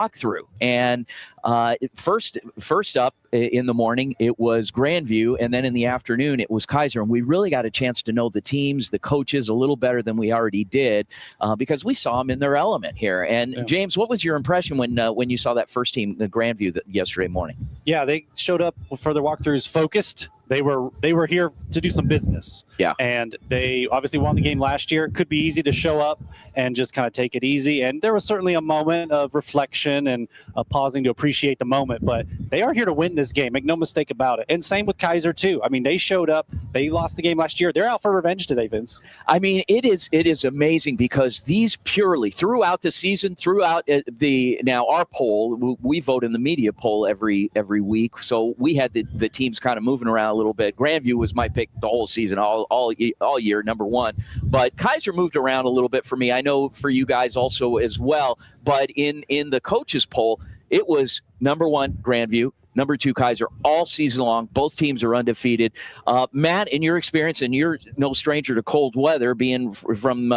walkthrough. And first up in the morning, it was Grandview, and then in the afternoon, it was Kaiser. And we really got a chance to know the teams, the coaches, a little better than we already did because we saw them in their element here. And James, what was your impression when you saw that first team, the Grandview, yesterday morning? Yeah, they showed up for their walkthroughs focused. They were here to do some business. Yeah. And they obviously won the game last year. It could be easy to show up and just kind of take it easy. And there was certainly a moment of reflection and pausing to appreciate the moment. But they are here to win this game. Make no mistake about it. And same with Kaiser, too. I mean, they showed up. They lost the game last year. They're out for revenge today, Vince. I mean, it is amazing because these purely throughout the season, throughout now our poll, we vote in the media poll every week. So we had the teams kind of moving around a little bit. Grandview was my pick the whole season, all year, number one. But Kaiser moved around a little bit for me. I know for you guys also as well. But in the coaches poll, it was number one Grandview, number two Kaiser all season long. Both teams are undefeated. Matt, in your experience, and you're no stranger to cold weather, being from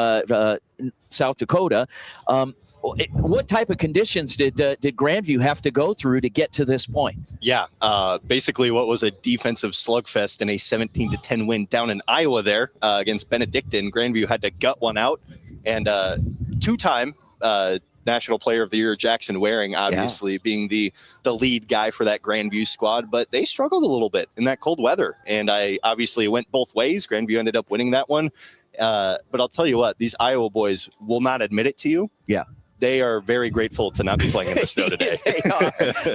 South Dakota. What type of conditions did Grandview have to go through to get to this point? Yeah, basically what was a defensive slugfest in a 17-10 win down in Iowa there against Benedictine. Grandview had to gut one out, and two-time National Player of the Year Jackson Waring, obviously being the lead guy for that Grandview squad, but they struggled a little bit in that cold weather, and I obviously went both ways. Grandview ended up winning that one, but I'll tell you what, these Iowa boys will not admit it to you. Yeah. They are very grateful to not be playing in the snow today.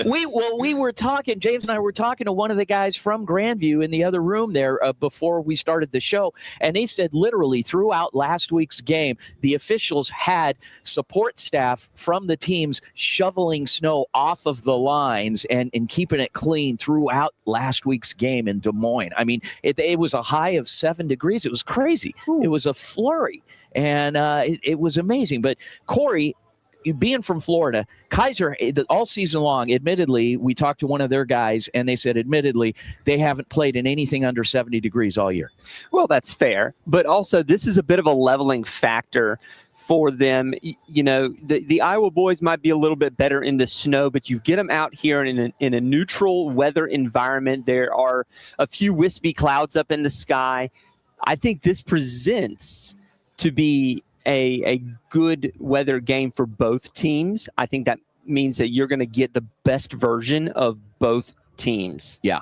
we were talking, James and I were talking to one of the guys from Grandview in the other room there before we started the show, and they said literally throughout last week's game, the officials had support staff from the teams shoveling snow off of the lines and keeping it clean throughout last week's game in Des Moines. I mean, it was a high of 7 degrees. It was crazy. Ooh. It was a flurry, and it was amazing. But Corey, being from Florida, Kaiser all season long, admittedly, we talked to one of their guys, and they said, admittedly, they haven't played in anything under 70 degrees all year. Well, that's fair. But also, this is a bit of a leveling factor for them. You know, the Iowa boys might be a little bit better in the snow, but you get them out here in a neutral weather environment. There are a few wispy clouds up in the sky. I think this presents to be a good weather game for both teams. I think that means that you're going to get the best version of both temes. Yeah.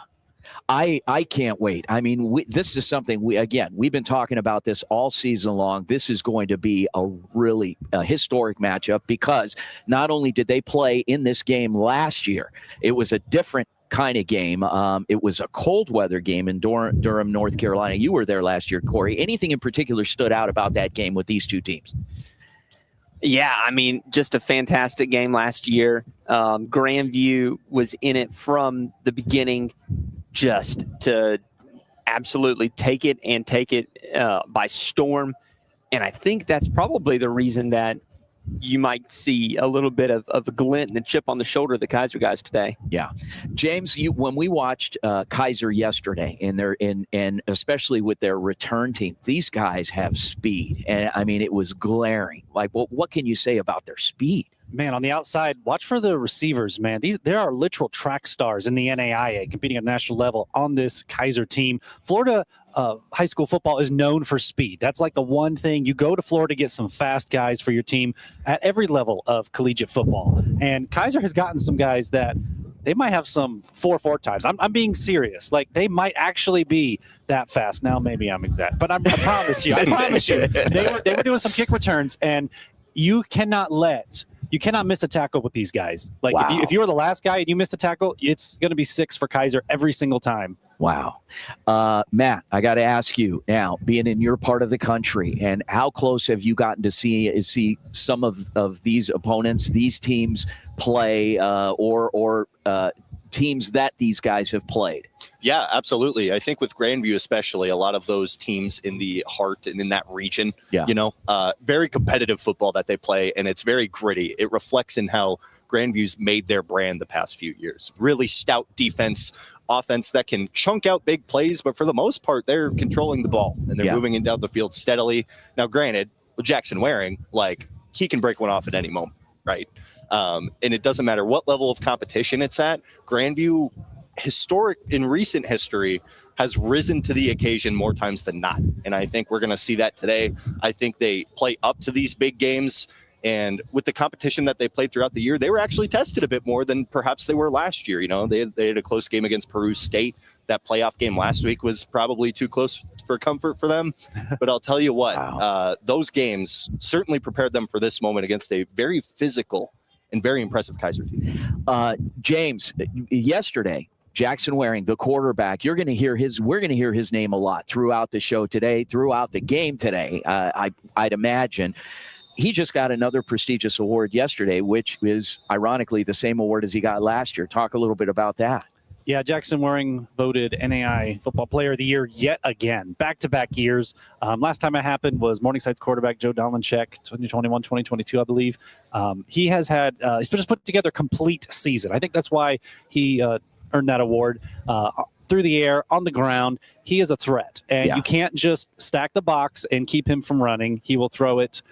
I can't wait. I mean, this is something we've been talking about this all season long. This is going to be a really historic matchup because not only did they play in this game last year, it was a different kind of game. It was a cold weather game in Durham, North Carolina. You were there last year, Corey. Anything in particular stood out about that game with these two teams? Yeah, I mean, just a fantastic game last year. Grandview was in it from the beginning just to absolutely take it by storm. And I think that's probably the reason that you might see a little bit of a glint and a chip on the shoulder of the Kaiser guys today. Yeah. James, when we watched Kaiser yesterday and especially with their return team, these guys have speed. And I mean, it was glaring. Like, what can you say about their speed? Man, on the outside, watch for the receivers, man. There are literal track stars in the NAIA competing at the national level on this Kaiser team. Florida high school football is known for speed. That's like the one thing. You go to Florida to get some fast guys for your team at every level of collegiate football. And Kaiser has gotten some guys that they might have some 4.4 times. I'm being serious. Like, they might actually be that fast. Now, maybe I'm exact, but I promise you, they were doing some kick returns, and you cannot miss a tackle with these guys. Like, wow. if you were the last guy and you missed the tackle, it's going to be 6 for Kaiser every single time. Wow. Matt, I got to ask you now, being in your part of the country, and how close have you gotten to see some of these opponents, these teams play, or teams that these guys have played? Yeah, absolutely. I think with Grandview especially, a lot of those teams in the heart and in that region, very competitive football that they play, and it's very gritty. It reflects in how Grandview's made their brand the past few years. Really stout defense, offense that can chunk out big plays, but for the most part, they're controlling the ball, and they're moving it down the field steadily. Now, granted, with Jackson Waring, like, he can break one off at any moment, right? And it doesn't matter what level of competition it's at. Grandview, in recent history, has risen to the occasion more times than not. And I think we're going to see that today. I think they play up to these big games. And with the competition that they played throughout the year, they were actually tested a bit more than perhaps they were last year. You know, they had a close game against Peru State. That playoff game last week was probably too close for comfort for them. But I'll tell you what, Wow. those games certainly prepared them for this moment against a very physical and very impressive Kaiser team. James, yesterday, Jackson Waring, the quarterback, we're going to hear his name a lot throughout the show today, throughout the game today. I'd imagine. He just got another prestigious award yesterday, which is ironically the same award as he got last year. Talk a little bit about that. Yeah, Jackson Waring voted NAIA Football Player of the Year yet again, back-to-back years. Last time it happened was Morningside's quarterback Joe Dolanchek, 2021, 2022, I believe. He has had he's just put together a complete season. I think that's why he earned that award. Through the air, on the ground, he is a threat. And you can't just stack the box and keep him from running. He will throw it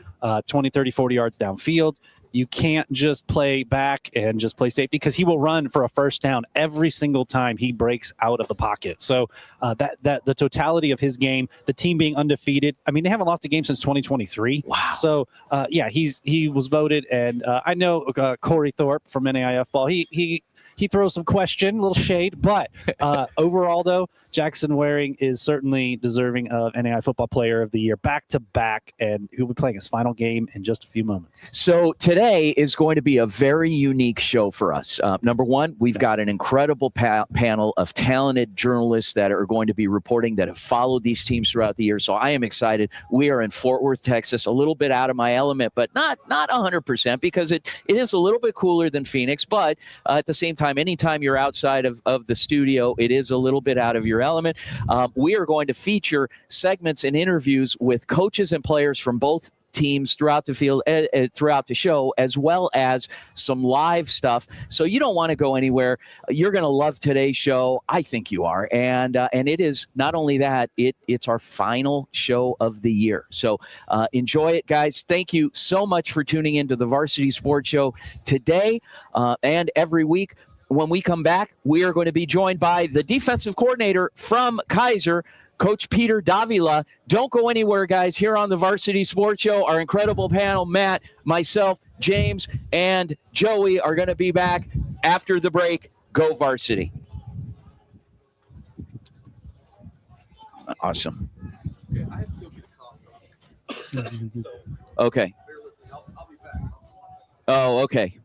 20, 30, 40 yards downfield. You can't just play back and just play safety because he will run for a first down every single time he breaks out of the pocket. So that the totality of his game, the team being undefeated. I mean, they haven't lost a game since 2023. Wow. So he was voted, and I know Corey Thorpe from NAIF Ball. He throws some question, a little shade, but overall, though, Jackson Waring is certainly deserving of NAIA Football Player of the Year back-to-back, and he'll be playing his final game in just a few moments. So today is going to be a very unique show for us. Number one, we've got an incredible panel of talented journalists that are going to be reporting that have followed these teams throughout the year. So I am excited. We are in Fort Worth, Texas, a little bit out of my element, but not 100% because it is a little bit cooler than Phoenix. But at the same time, anytime you're outside of the studio, it is a little bit out of your element. We are going to feature segments and interviews with coaches and players from both teams throughout the field, throughout the show, as well as some live stuff. So you don't want to go anywhere. You're going to love today's show. I think you are. And it is not only that, it's our final show of the year. So enjoy it, guys. Thank you so much for tuning into the Varsity Sports Show today and every week. When we come back, we are going to be joined by the defensive coordinator from Kaiser, Coach Peter Davila. Don't go anywhere, guys. Here on the Varsity Sports Show, our incredible panel, Matt, myself, James, and Joey are going to be back after the break. Go Varsity. Awesome. Okay. Oh, okay.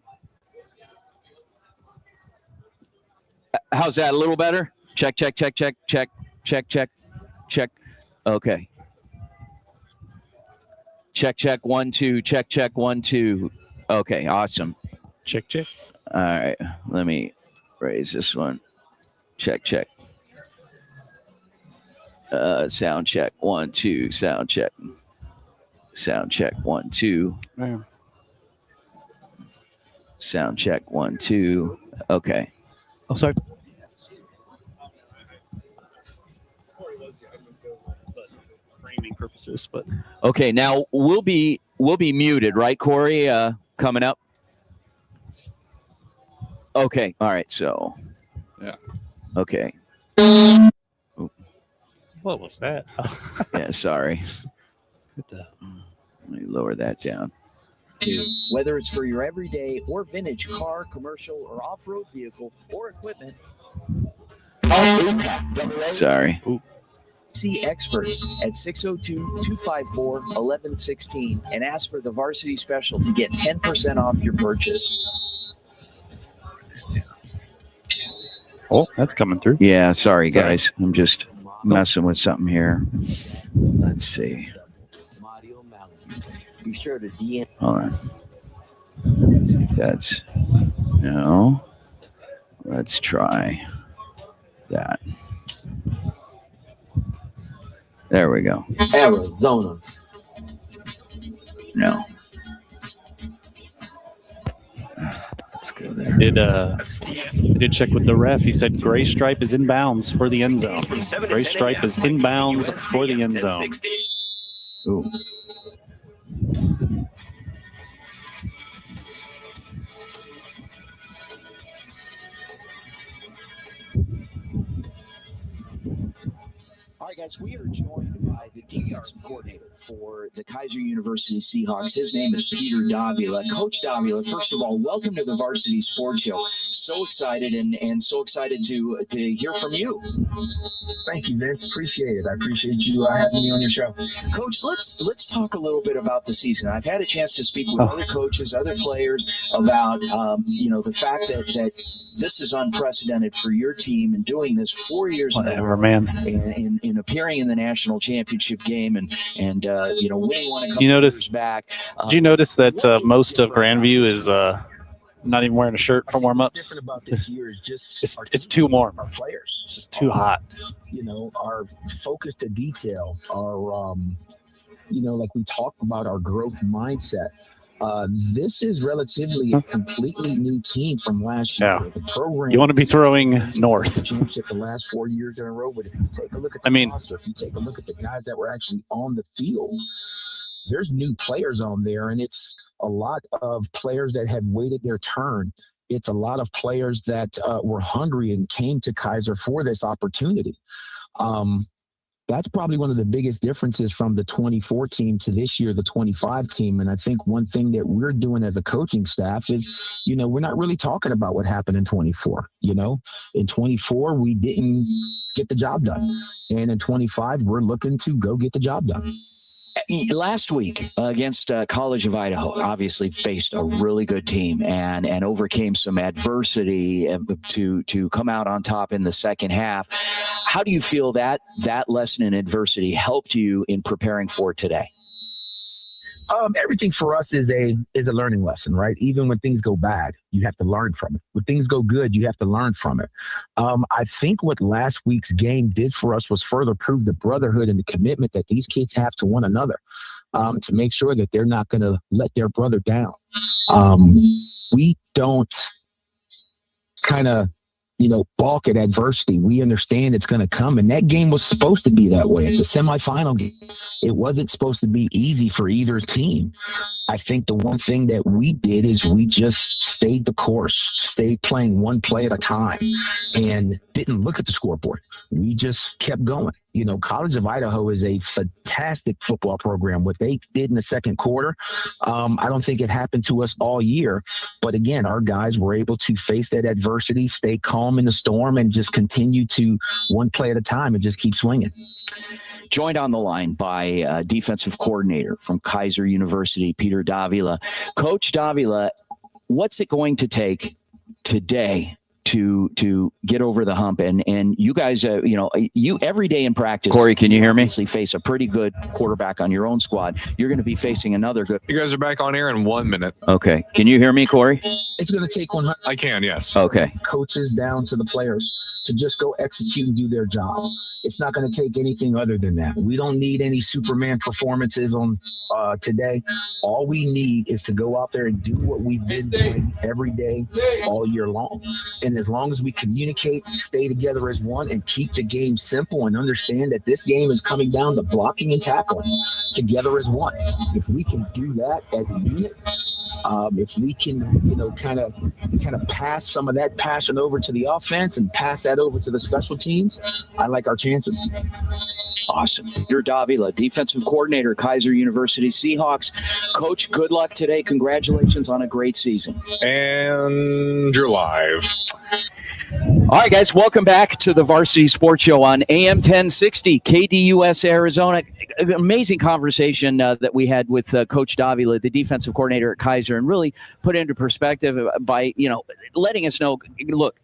How's that? A little better? Check. Okay. Check. 1, 2. Check. 1, 2. Okay. Awesome. Check. All right. Let me raise this one. Check. Sound check. 1, 2. Sound check. 1, 2. Man. Sound check. 1, 2. Okay. Oh, sorry. Framing purposes, but Okay, now we'll be muted, right, Corey? Coming up. Okay, all right. So, yeah. Okay. What was that? Yeah, sorry. What the? Let me lower that down. Whether it's for your everyday or vintage car, commercial, or off-road vehicle or equipment. Sorry. See experts at 602-254-1116 and ask for the Varsity Special to get 10% off your purchase. Oh, that's coming through. Yeah, sorry, guys. I'm just messing with something here. Let's see. Be sure to DM. Hold on. Let's see if that's... No. Let's try that. There we go. Arizona. No. Let's go there. I did check with the ref. He said gray stripe is inbounds for the end zone. Gray stripe is inbounds for the end zone. Ooh. Guys, we are joined by the defensive coordinator for the Kaiser University Seahawks. His name is Peter Davila. Coach Davila, first of all, welcome to the Varsity Sports Show. So excited and so excited to hear from you. Thank you, Vince. Appreciate it. I appreciate you having me on your show. Coach, let's talk a little bit about the season. I've had a chance to speak with other coaches, other players about the fact that this is unprecedented for your team and doing this 4 years in appearing in the national championship game and winning one a couple years back. Did you notice that most of Grandview is not even wearing a shirt for warm-ups? Different about this year is just it's too warm. Our players, It's just too hot. Our focus to detail, our like we talked about, our growth mindset. This is relatively a completely new team from last year. Yeah. The program. You want to be throwing north. Championship the last 4 years in a row, but if you take a look at the roster, if you take a look at the guys that were actually on the field, there's new players on there, and it's a lot of players that have waited their turn. It's a lot of players that were hungry and came to Kaiser for this opportunity. That's probably one of the biggest differences from the 24 team to this year, the 25 team. And I think one thing that we're doing as a coaching staff is, we're not really talking about what happened in 24. In 24, we didn't get the job done. And in 25, we're looking to go get the job done. Last week against College of Idaho, obviously faced a really good team and overcame some adversity to come out on top in the second half. How do you feel that lesson in adversity helped you in preparing for today? Everything for us is a learning lesson, right? Even when things go bad, you have to learn from it. When things go good, you have to learn from it. I think what last week's game did for us was further prove the brotherhood and the commitment that these kids have to one another, to make sure that they're not going to let their brother down. We don't kind of balk at adversity. We understand it's going to come, and that game was supposed to be that way. It's a semifinal game. It wasn't supposed to be easy for either team. I think the one thing that we did is we just stayed the course, stayed playing one play at a time, and didn't look at the scoreboard. We just kept going. College of Idaho is a fantastic football program. What they did in the second quarter, I don't think it happened to us all year. But again, our guys were able to face that adversity, stay calm in the storm, and just continue to one play at a time and just keep swinging. Joined on the line by defensive coordinator from Kaiser University, Peter Davila. Coach Davila, what's it going to take today to get over the hump? And you guys, you every day in practice, Corey, can you hear me? Obviously face a pretty good quarterback on your own squad. You're going to be facing another good. You guys are back on air in 1 minute. Okay. Can you hear me, Corey? It's going to take 100. I can, yes. Okay. Coaches down to the players to just go execute and do their job. It's not going to take anything other than that. We don't need any Superman performances on today. All we need is to go out there and do what we've been doing every day all year long. And as long as we communicate, stay together as one, and keep the game simple and understand that this game is coming down to blocking and tackling together as one. If we can do that as a unit, if we can, kind of pass some of that passion over to the offense and pass that over to the special teams, I like our chances. Awesome. Peter Davila, defensive coordinator, Kaiser University Seahawks. Coach, good luck today. Congratulations on a great season. And you're live. All right, guys, welcome back to the Varsity Sports Show on AM 1060, KDUS, Arizona. An amazing conversation that we had with Coach Davila, the defensive coordinator at Kaiser, and really put into perspective by, letting us know, look,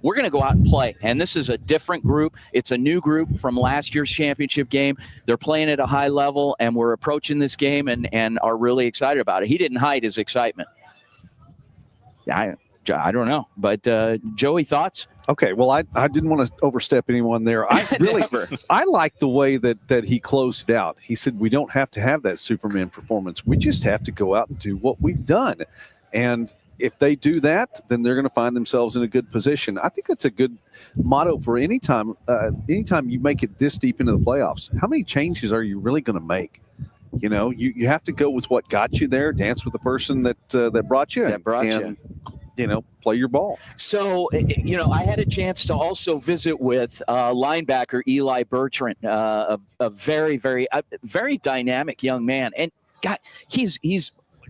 we're going to go out and play. And this is a different group. It's a new group from last year's championship game. They're playing at a high level, and we're approaching this game and are really excited about it. He didn't hide his excitement. I don't know. But, Joey, thoughts? Okay, well, I didn't want to overstep anyone there. I really, I like the way that he closed it out. He said, we don't have to have that Superman performance. We just have to go out and do what we've done. And if they do that, then they're going to find themselves in a good position. I think that's a good motto for anytime you make it this deep into the playoffs. How many changes are you really going to make? You have to go with what got you there, dance with the person that brought you. That brought you. play your ball. So, I had a chance to also visit with linebacker Eli Bertrand, a very, very, very dynamic young man. And God, he's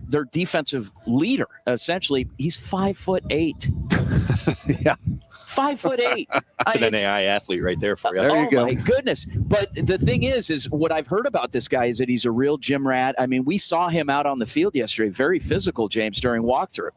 their defensive leader, essentially. He's 5'8". Yeah. 5'8". It's an NAIA athlete right there for you. There you go. My goodness. But the thing is what I've heard about this guy is that he's a real gym rat. I mean, we saw him out on the field yesterday, very physical, James, during walkthrough.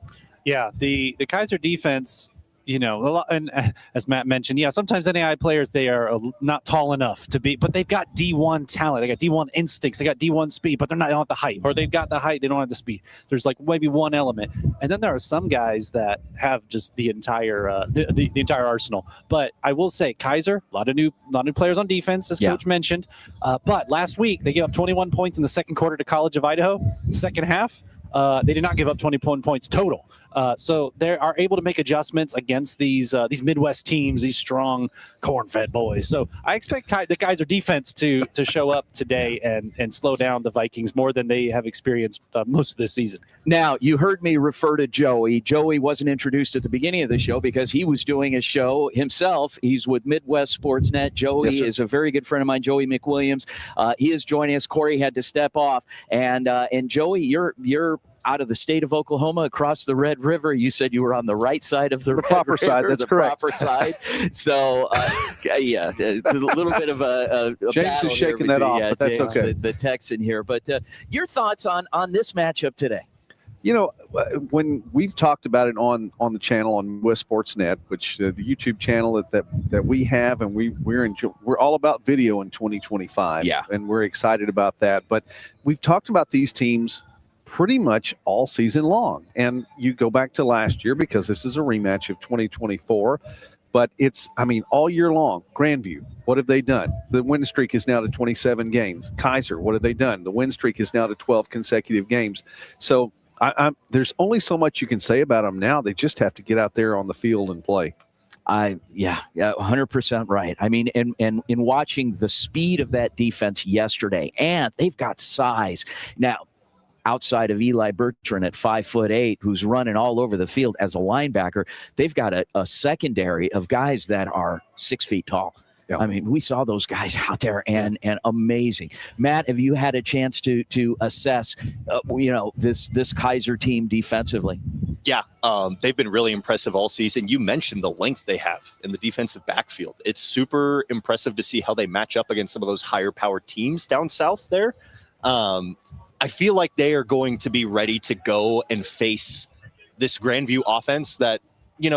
Yeah, the Kaiser defense, a lot, and as Matt mentioned, sometimes NAI players, they are not tall enough to be, but they've got D1 talent. They got D1 instincts. They got D1 speed, but they don't have the height, or they've got the height. They don't have the speed. There's like maybe one element. And then there are some guys that have just the entire the entire arsenal. But I will say Kaiser, a lot of new players on defense, as Coach mentioned. But last week, they gave up 21 points in the second quarter to College of Idaho. Second half, they did not give up 21 points total. So they are able to make adjustments against these Midwest teams, these strong corn-fed boys. So I expect the Kaiser defense to show up today and slow down the Vikings more than they have experienced most of this season. Now, you heard me refer to Joey. Joey wasn't introduced at the beginning of the show because he was doing a show himself. He's with Midwest Sportsnet. Joey is a very good friend of mine, Joey McWilliams. He is joining us. Corey had to step off. And Joey, you're out of the state of Oklahoma across the Red River. You said you were on the right side of the Red proper River, side. That's the correct. Proper side. So, it's a little bit of a James is shaking that off, but that's James, okay. The Texan here. But your thoughts on this matchup today? When we've talked about it on the channel on West Sportsnet, which the YouTube channel that we have, and we're all about video in 2025. Yeah, and we're excited about that. But we've talked about these teams pretty much all season long. And you go back to last year because this is a rematch of 2024. But all year long. Grandview, what have they done? The win streak is now to 27 games. Kaiser, what have they done? The win streak is now to 12 consecutive games. So there's only so much you can say about them now. They just have to get out there on the field and play. 100% right. I mean, and in watching the speed of that defense yesterday, and they've got size. Now, outside of Eli Bertrand at 5'8", who's running all over the field as a linebacker, they've got a secondary of guys that are 6 feet tall. Yeah. I mean, we saw those guys out there and amazing. Matt, have you had a chance to assess, this Kaiser team defensively? Yeah, they've been really impressive all season. You mentioned the length they have in the defensive backfield. It's super impressive to see how they match up against some of those higher power teams down south there. I feel like they are going to be ready to go and face this Grandview offense that,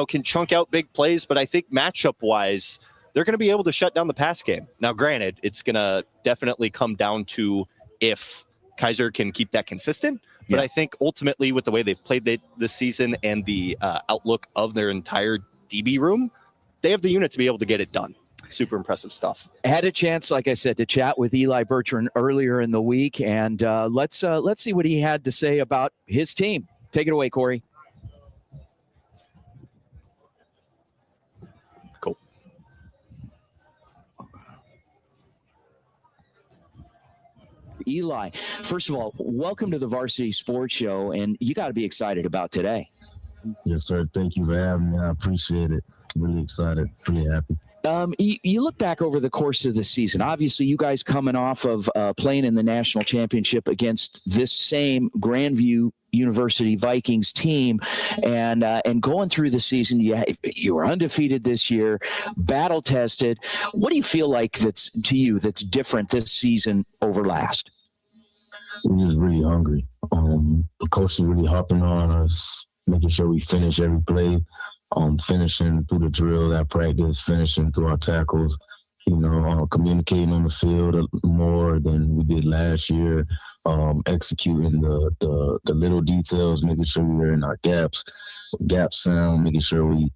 can chunk out big plays. But I think matchup-wise, they're going to be able to shut down the pass game. Now, granted, it's going to definitely come down to if Kaiser can keep that consistent. But I think ultimately with the way they've played this season and the outlook of their entire DB room, they have the unit to be able to get it done. Super impressive stuff. Had a chance, like I said, to chat with Eli Bertrand earlier in the week, and let's see what he had to say about his team. Take it away, Corey. Cool. Eli, first of all, welcome to the Varsity Sports Show, and you got to be excited about today. Yes, sir. Thank you for having me. I appreciate it. Really excited. Really happy. You look back over the course of the season. Obviously, you guys coming off of playing in the national championship against this same Grandview University Vikings team, and going through the season, you were undefeated this year, battle tested. What do you feel like that's different this season over last? We're just really hungry. The coach is really hopping on us, making sure we finish every play. Finishing through the drill, that practice, finishing through our tackles, communicating on the field more than we did last year, executing the little details, making sure we're in our gap sound, making sure we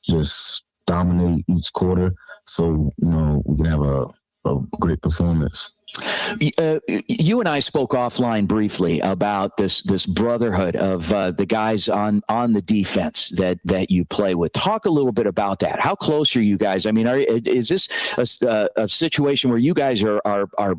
just dominate each quarter so, we can have a great performance. You and I spoke offline briefly about this brotherhood of the guys on the defense that you play with. Talk a little bit about that. How close are you guys? I mean, is this a situation where you guys are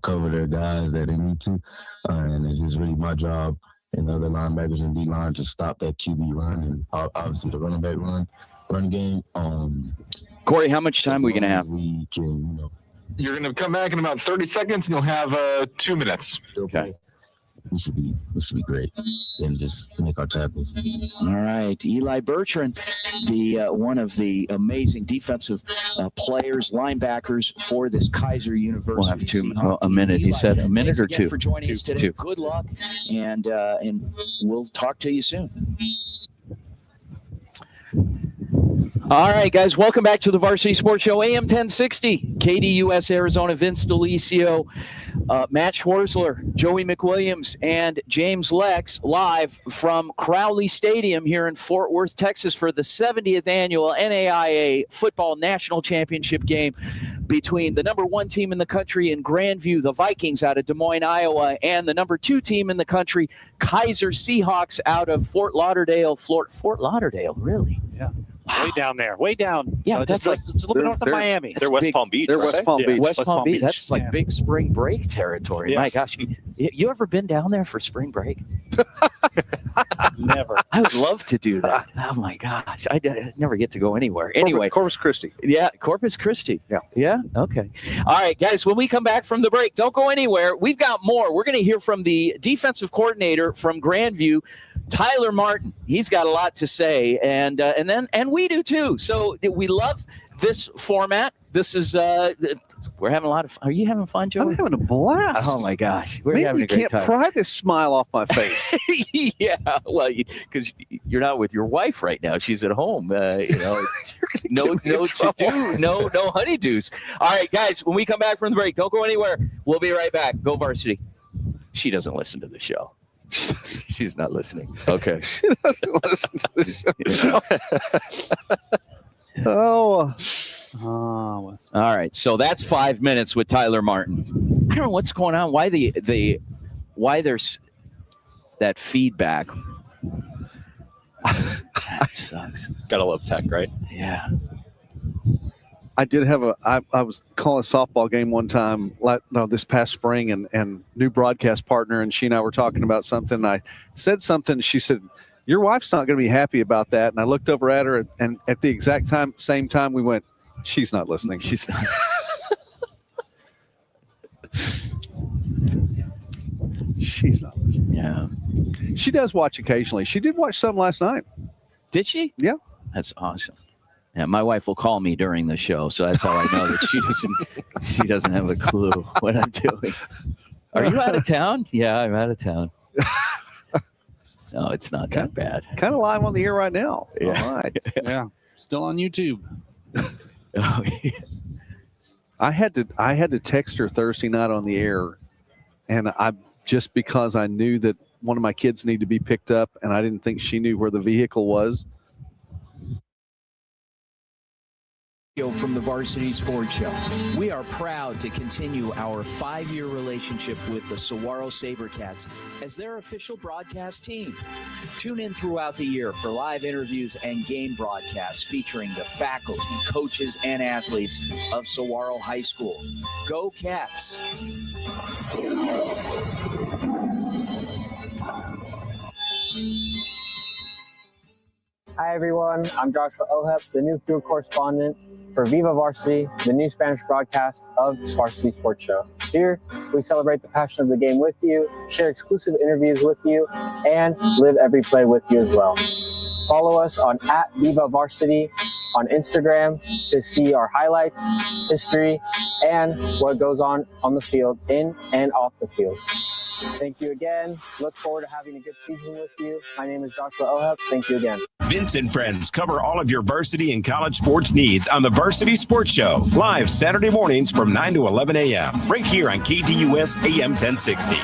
cover their guys that they need to. And it's just really my job and the other linebackers and D-line to stop that QB run and obviously the running back run game. Corey, how much time are we going to have? We can, You're going to come back in about 30 seconds, and you'll have 2 minutes. Okay. We should be great and just make our tackles. All right, Eli Bertrand, the one of the amazing defensive players, linebackers for this Kaiser University. We'll have a minute. He said a minute or two. For joining us today. Good luck, and we'll talk to you soon. All right, guys, welcome back to the Varsity Sports Show, AM 1060, KDUS Arizona. Vince Delicio, Matt Schwarzler, Joey McWilliams, and James Lex live from Crowley Stadium here in Fort Worth, Texas for the 70th annual NAIA Football National Championship game between the number 1 team in the country in Grandview, the Vikings out of Des Moines, Iowa, and the number 2 team in the country, Kaiser Seahawks out of Fort Lauderdale, Florida. Fort Lauderdale, really? Yeah. Wow. Way down there. Way down. Yeah, that's it's a little bit north of Miami. They're West Palm Beach. They're West Palm Beach. West Palm Beach. That's like big spring break territory. Yeah. My gosh. You ever been down there for spring break? Never. I would love to do that. Oh, my gosh. I never get to go anywhere. Anyway. Corpus Christi. Yeah, Corpus Christi. Yeah. Yeah? Okay. All right, guys, when we come back from the break, don't go anywhere. We've got more. We're going to hear from the defensive coordinator from Grandview, Tyler Martin. He's got a lot to say, and we do too. So we love this format. This is we're having a lot of fun. Are you having fun, Joey? I'm having a blast. Oh my gosh, we're Maybe having a great you can't time. pry this smile off my face. Yeah, well, because you're not with your wife right now. She's at home. No to do, no honeydews. All right, guys, when we come back from the break, don't go anywhere. We'll be right back. Go Varsity. She doesn't listen to the show. She's not listening. Okay. She doesn't listen to the show. Oh. All right. So that's 5 minutes with Tyler Martin. I don't know what's going on. Why why there's that feedback. That sucks. Gotta love tech, right? Yeah. I did have I was calling a softball game one time, this past spring, and new broadcast partner, and she and I were talking about something. I said something. She said, "Your wife's not going to be happy about that." And I looked over at her, and at the exact same time, we went, "She's not listening. She's not." She's not listening. Yeah. She does watch occasionally. She did watch some last night. Did she? Yeah. That's awesome. Yeah, my wife will call me during the show, so that's how I know that she doesn't have a clue what I'm doing. Are you out of town? Yeah, I'm out of town. No, it's not that bad. Kind of live on the air right now. Yeah. All right. Yeah. Still on YouTube. Oh, yeah. I had to text her Thursday night on the air, and just because I knew that one of my kids needed to be picked up, and I didn't think she knew where the vehicle was. From the Varsity Sports Show. We are proud to continue our 5-year relationship with the Saguaro SaberCats as their official broadcast team. Tune in throughout the year for live interviews and game broadcasts featuring the faculty, coaches, and athletes of Saguaro High School. Go Cats! Hi everyone, I'm Joshua Ohep, the new field correspondent for Viva Varsity, the new Spanish broadcast of Varsity Sports Show. Here, we celebrate the passion of the game with you, share exclusive interviews with you, and live every play with you as well. Follow us on @VivaVarsity on Instagram to see our highlights, history, and what goes on the field, in and off the field. Thank you again. Look forward to having a good season with you. My name is Joshua Ohep. Thank you again. Vince and friends cover all of your varsity and college sports needs on the Varsity Sports Show, live Saturday mornings from 9 to 11 a.m. right here on KDUS AM 1060.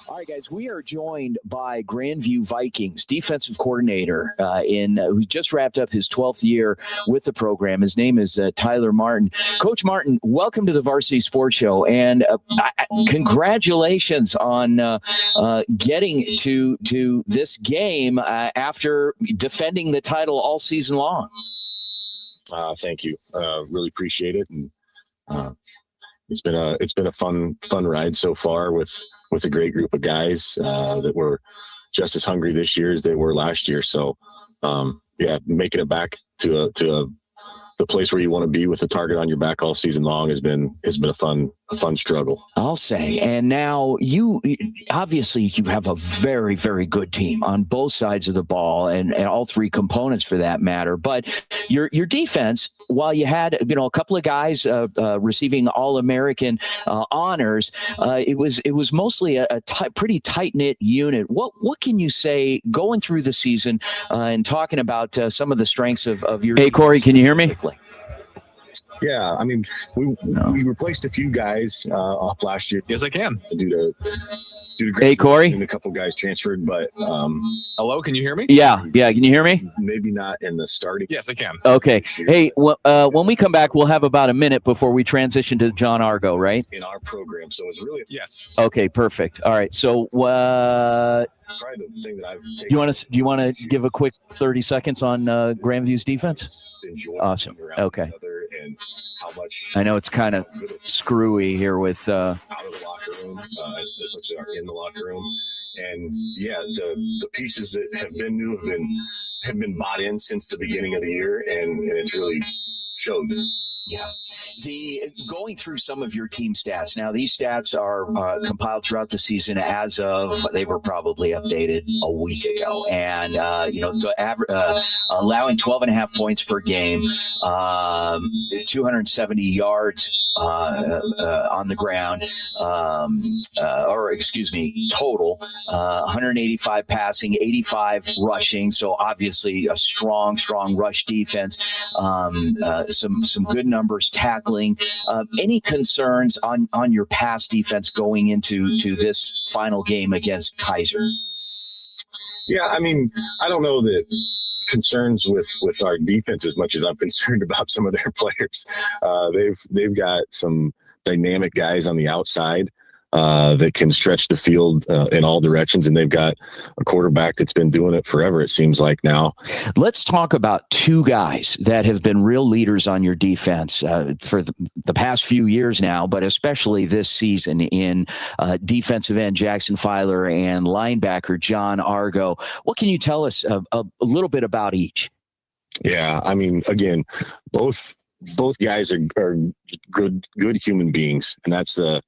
All right, guys, we are joined by Grandview Vikings defensive coordinator who just wrapped up his 12th year with the program. His name is Tyler Martin. Coach Martin, welcome to the Varsity Sports Show, and congratulations on getting to this game after defending the title all season long. Thank you. Really appreciate it, and it's been a fun ride so far with a great group of guys that were just as hungry this year as they were last year. So, making it back to the place where you want to be with the target on your back all season long has been a fun struggle, I'll say. And now you obviously you have a very, very good team on both sides of the ball and all three components for that matter. But your defense, while you had a couple of guys receiving All-American honors, it was mostly a pretty tight-knit unit. What can you say going through the season and talking about some of the strengths of your? Hey, Corey, can you hear me? Yeah, I mean, we replaced a few guys off last year. Yes, I can. Due to Hey, Corey. And a couple guys transferred, but hello, can you hear me? Yeah. Can you hear me? Maybe not in the starting. Yes, I can. Okay. Hey, when we come back, we'll have about a minute before we transition to John Argo, right? In our program, so it's really yes. Okay, perfect. All right. So, probably the thing that I've taken. Do you want to give a quick 30 seconds on Grandview's defense? Awesome. Okay. And how much I know it's kind of screwy here with out of the locker room, as much as are in the locker room, and the pieces that have been new have been bought in since the beginning of the year, and it's really showed. Yeah. Going through some of your team stats. Now, these stats are compiled throughout the season as of, they were probably updated a week ago. And, allowing 12.5 points per game, 270 yards on the ground, total, 185 passing, 85 rushing. So obviously a strong rush defense, some good numbers tackling. Any concerns on your pass defense going into this final game against Kaiser? Yeah, I mean, I don't know that concerns with our defense as much as I'm concerned about some of their players. They've got some dynamic guys on the outside that can stretch the field in all directions, and they've got a quarterback that's been doing it forever, it seems like now. Let's talk about two guys that have been real leaders on your defense for the past few years now, but especially this season in defensive end Jackson Filer and linebacker John Argo. What can you tell us a little bit about each? Yeah, I mean, again, both guys are good human beings, and that's kind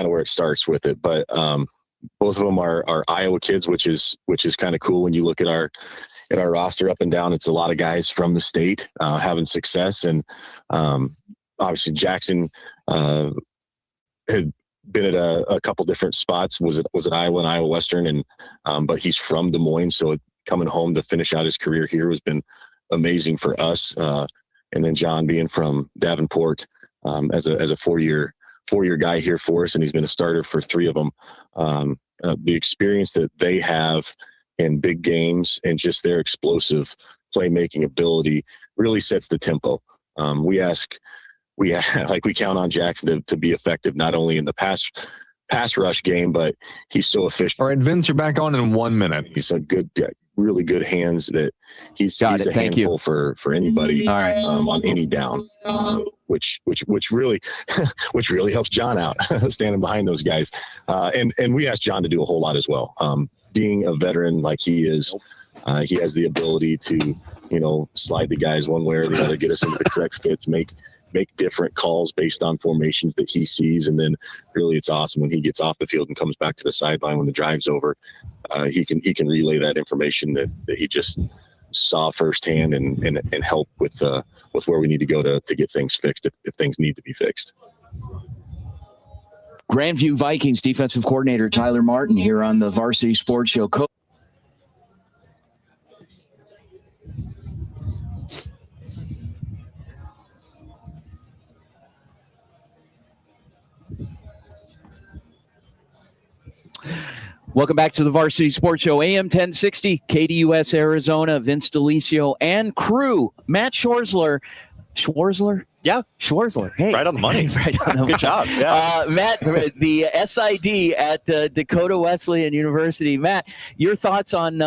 of where it starts with it. But both of them are Iowa kids, which is kind of cool when you look at our roster up and down. It's a lot of guys from the state having success, and obviously Jackson had been at a couple different spots. Was at Iowa and Iowa Western, and but he's from Des Moines, so coming home to finish out his career here has been amazing for us. And then John being from Davenport as a four-year guy here for us, and he's been a starter for three of them. The experience that they have in big games and just their explosive playmaking ability really sets the tempo. We count on Jackson to be effective not only in the pass rush game, but he's so efficient. All right, Vince, you're back on in 1 minute. He's a really good hands that he's a handful for anybody. All right. On any down, which really helps John out standing behind those guys. And we asked John to do a whole lot as well. Being a veteran like he is, he has the ability to, slide the guys one way or the other, get us into the correct fits, make different calls based on formations that he sees. And then really it's awesome when he gets off the field and comes back to the sideline when the drive's over. He can relay that information that he just saw firsthand and help with where we need to go to get things fixed if things need to be fixed. Grandview Vikings defensive coordinator Tyler Martin here on the Varsity Sports Show. Welcome back to the Varsity Sports Show, AM 1060, KDUS Arizona, Vince DeLisio and crew. Matt Schwarzler. Yeah. Schwarzler. Hey. Right on the money. Right on the Good job. Yeah. Matt, the SID at Dakota Wesleyan University. Matt, your thoughts on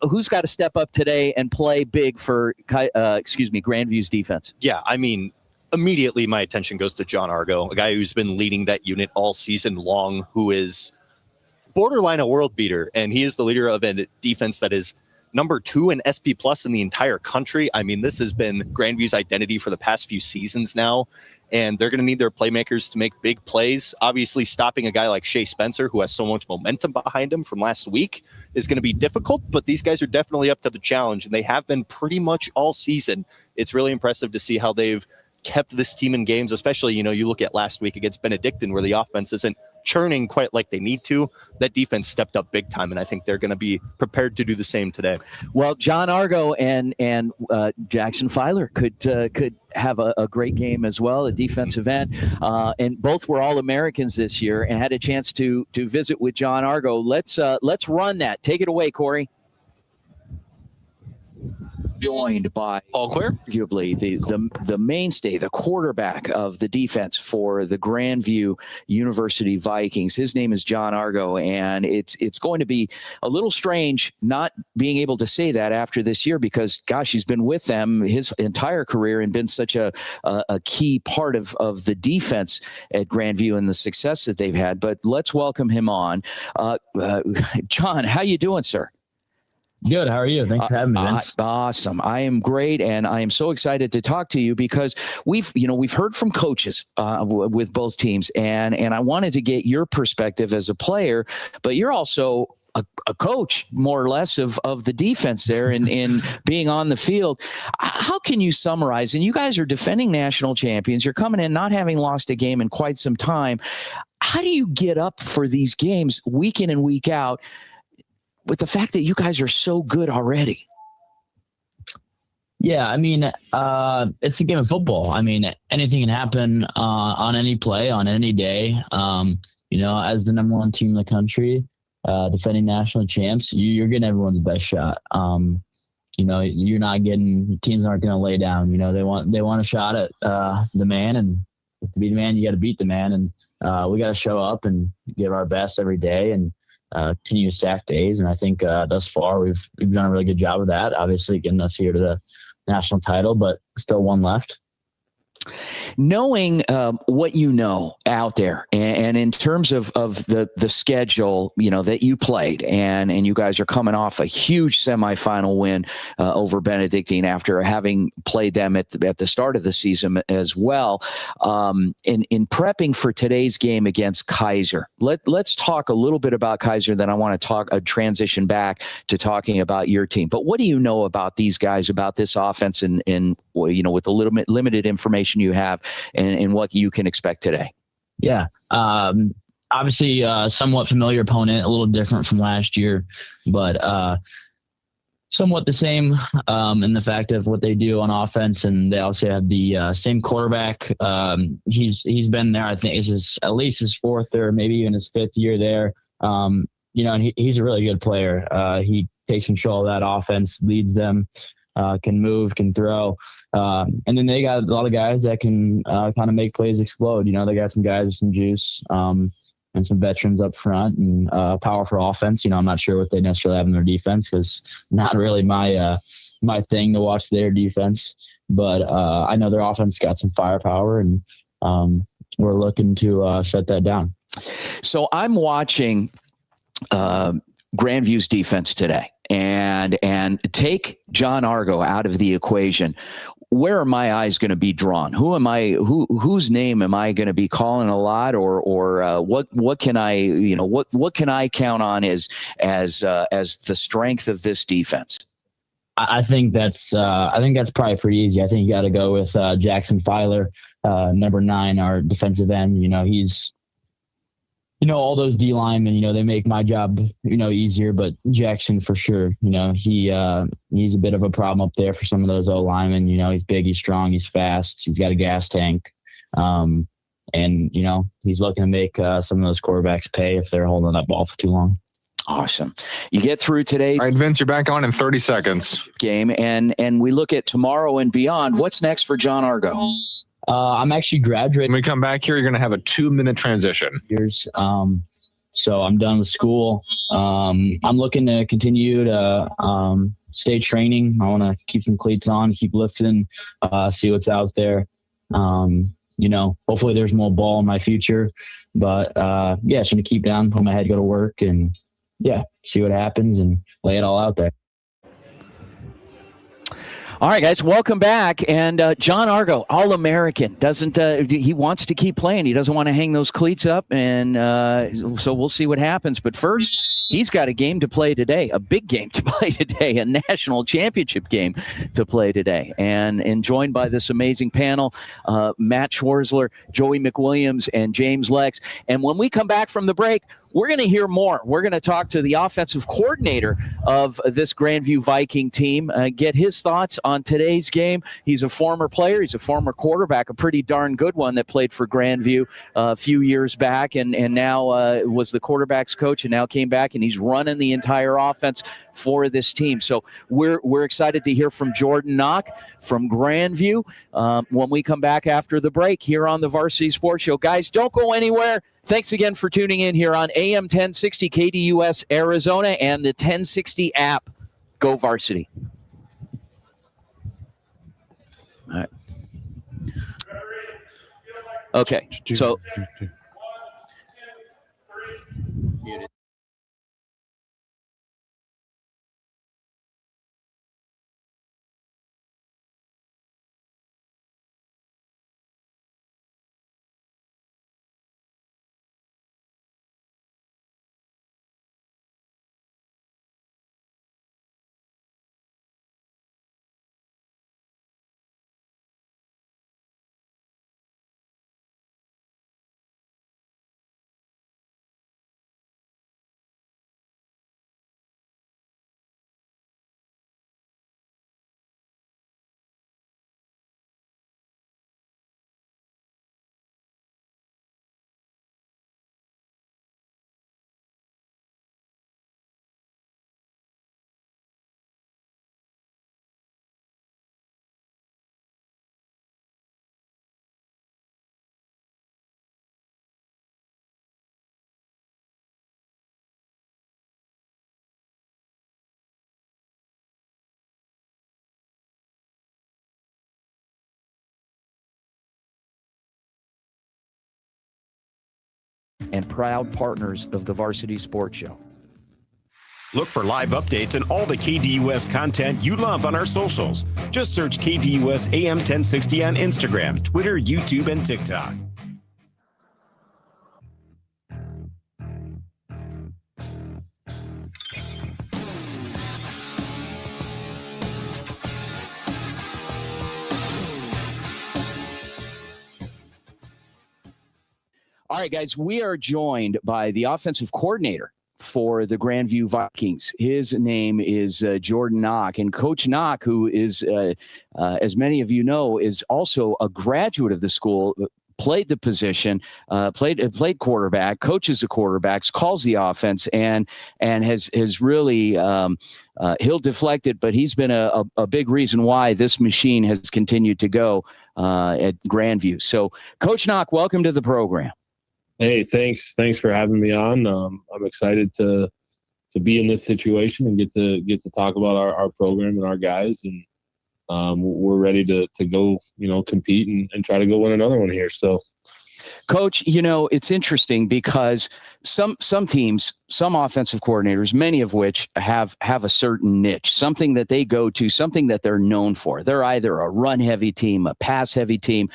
who's got to step up today and play big for Grandview's defense? Yeah, I mean, immediately my attention goes to John Argo, a guy who's been leading that unit all season long, who is borderline a world beater, and he is the leader of a defense that is number 2 in SP Plus in the entire country. I mean, this has been Grandview's identity for the past few seasons now, and they're going to need their playmakers to make big plays. Obviously, stopping a guy like Shea Spencer, who has so much momentum behind him from last week, is going to be difficult, but these guys are definitely up to the challenge, and they have been pretty much all season. It's really impressive to see how they've kept this team in games, especially, you look at last week against Benedictine where the offense isn't churning quite like they need to. That defense stepped up big time, and I think they're going to be prepared to do the same today. Well, John Argo and Jackson Filer could have a great game as well, a defensive end, and both were All-Americans this year and had a chance to visit with John Argo. Let's run that. Take it away, Corey. Joined by arguably the mainstay, the quarterback of the defense for the Grandview University Vikings. His name is John Argo, and it's going to be a little strange not being able to say that after this year because, gosh, he's been with them his entire career and been such a key part of the defense at Grandview and the success that they've had. But let's welcome him on. John, how you doing, sir? Good. How are you? Thanks for having me, Vince. Awesome. I am great, and I am so excited to talk to you because we've heard from coaches with both teams, and I wanted to get your perspective as a player, but you're also a coach, more or less, of the defense there in being on the field. How can you summarize? And you guys are defending national champions. You're coming in not having lost a game in quite some time. How do you get up for these games week in and week out with the fact that you guys are so good already? Yeah, I mean, it's a game of football. I mean, anything can happen on any play, on any day. As the number 1 team in the country, defending national champs, you're getting everyone's best shot. You're not getting, teams aren't going to lay down. They want a shot at the man, and to be the man, you got to beat the man. And we got to show up and give our best every day and continue to stack days. And I think thus far we've done a really good job of that, obviously getting us here to the national title, but still one left. Knowing what you know out there and in terms of the schedule, that you played and you guys are coming off a huge semifinal win over Benedictine after having played them at the start of the season as well. In prepping for today's game against Kaiser, let's talk a little bit about Kaiser. Then I want to transition back to talking about your team. But what do you know about these guys, about this offense, and with the limited information you have, and what you can expect today? Yeah. Obviously, somewhat familiar opponent, a little different from last year, but somewhat the same in the fact of what they do on offense. And they also have the same quarterback. He's been there, I think, at least his 4th or maybe even his 5th year there. And he's a really good player. He takes control of that offense, leads them. Can move, can throw. And then they got a lot of guys that can kind of make plays explode. They got some guys with some juice and some veterans up front and powerful offense. I'm not sure what they necessarily have in their defense because not really my thing to watch their defense. But I know their offense got some firepower, and we're looking to shut that down. So I'm watching Grandview's defense today. And take John Argo out of the equation. Where are my eyes going to be drawn? Whose name am I going to be calling a lot, or what can I what can I count on as the strength of this defense? I think that's probably pretty easy. I think you got to go with Jackson Filer, number 9, our defensive end. He's all those D linemen, they make my job, easier, but Jackson for sure, he's a bit of a problem up there for some of those O linemen. He's big, he's strong, he's fast, he's got a gas tank. And he's looking to make some of those quarterbacks pay if they're holding that ball for too long. Awesome. You get through today. All right, Vince, you're back on in 30 seconds. Game, and we look at tomorrow and beyond. What's next for John Argo? I'm actually graduating. When we come back here, you're going to have a 2-minute transition. So I'm done with school. I'm looking to continue to stay training. I want to keep some cleats on, keep lifting, see what's out there. Hopefully there's more ball in my future. But just going to keep down, put my head, go to work, and see what happens and lay it all out there. All right, guys, welcome back. And John Argo, All-American, he wants to keep playing. He doesn't want to hang those cleats up, and so we'll see what happens. But first, he's got a game to play today, a big game to play today, a national championship game to play today. And joined by this amazing panel, Matt Schwarzler, Joey McWilliams, and James Lex. And when we come back from the break, we're going to hear more. We're going to talk to the offensive coordinator of this Grandview Viking team, get his thoughts on today's game. He's a former player. He's a former quarterback, a pretty darn good one that played for Grandview a few years back and now was the quarterback's coach and now came back and he's running the entire offense for this team. So we're excited to hear from Jordan Knock from Grandview when we come back after the break here on the Varsity Sports Show. Guys, don't go anywhere. Thanks again for tuning in here on AM 1060 KDUS Arizona and the 1060 app. Go Varsity. All right. Okay, so and proud partners of the Varsity Sports Show. Look for live updates and all the KDUS content you love on our socials. Just search KDUS AM 1060 on Instagram, Twitter, YouTube, and TikTok. All right, guys, we are joined by the offensive coordinator for the Grandview Vikings. His name is Jordan Knock, and Coach Knock, who is, as many of you know, is also a graduate of the school, played the position, played quarterback, coaches the quarterbacks, calls the offense, and has really he'll deflect it, but he's been a big reason why this machine has continued to go at Grandview. So, Coach Knock, welcome to the program. Hey, thanks for having me on. I'm excited to be in this situation and get to talk about our program and our guys, and we're ready to go, compete and try to go win another one here. So, Coach, it's interesting because some teams, some offensive coordinators, many of which have a certain niche, something that they go to, something that they're known for. They're either a run-heavy team, a pass-heavy team.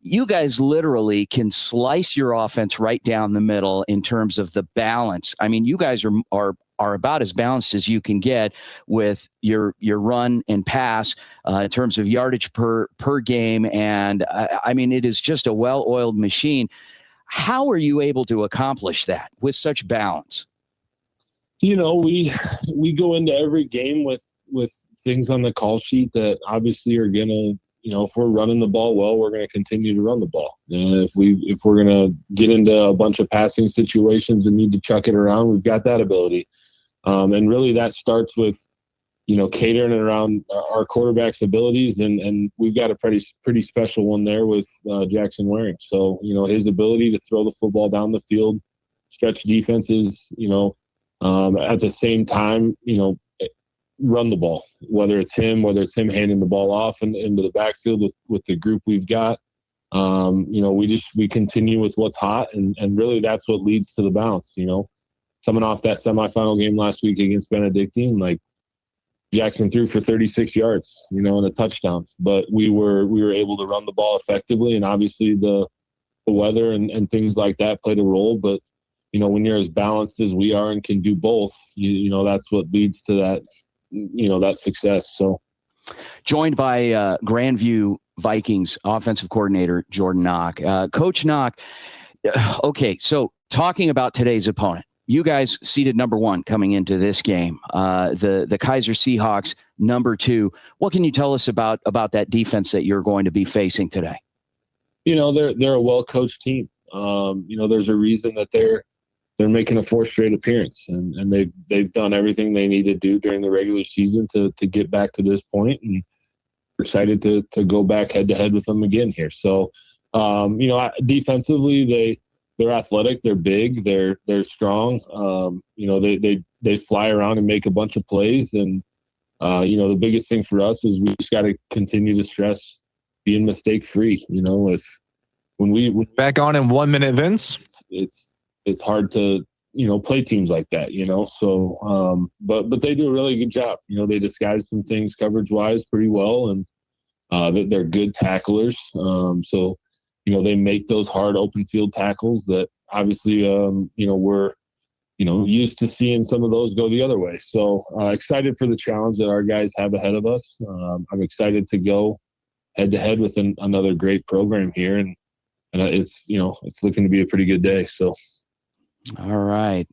You guys literally can slice your offense right down the middle in terms of the balance. I mean, you guys are about as balanced as you can get with your run and pass in terms of yardage per game. And I mean, it is just a well-oiled machine. How are you able to accomplish that with such balance? We go into every game with things on the call sheet that obviously are gonna, if we're running the ball well, we're going to continue to run the ball. If we're going to get into a bunch of passing situations and need to chuck it around, we've got that ability. And really that starts with, catering around our quarterback's abilities. And we've got a pretty special one there with Jackson Waring. So, his ability to throw the football down the field, stretch defenses, at the same time, run the ball, whether it's him handing the ball off into the backfield with the group we've got. We continue with what's hot, and really that's what leads to the bounce. Coming off that semifinal game last week against Benedictine, like Jackson threw for 36 yards, and a touchdown, but we were able to run the ball effectively, and obviously the weather and things like that played a role. But when you're as balanced as we are and can do both, that's what leads to that, that success. So, joined by Grandview Vikings offensive coordinator Jordan Knock. Coach Knock, okay, so talking about today's opponent, you guys seeded number 1 coming into this game. The Kaiser Seahawks number 2. What can you tell us about that defense that you're going to be facing today? They're a well-coached team. There's a reason that they're making a 4th straight appearance, and they've done everything they need to do during the regular season to get back to this point, and we're excited to go back head to head with them again here. So, defensively, they're athletic, they're big, they're strong. They fly around and make a bunch of plays, and the biggest thing for us is we just got to continue to stress being mistake free. When we back on in 1 minute, Vince, it's hard to play teams like that. So but they do a really good job. They disguise some things coverage wise pretty well, and they're good tacklers. So they make those hard open field tackles that obviously, we're, used to seeing some of those go the other way. So excited for the challenge that our guys have ahead of us. I'm excited to go head to head with another great program here. And it's looking to be a pretty good day. So. All right.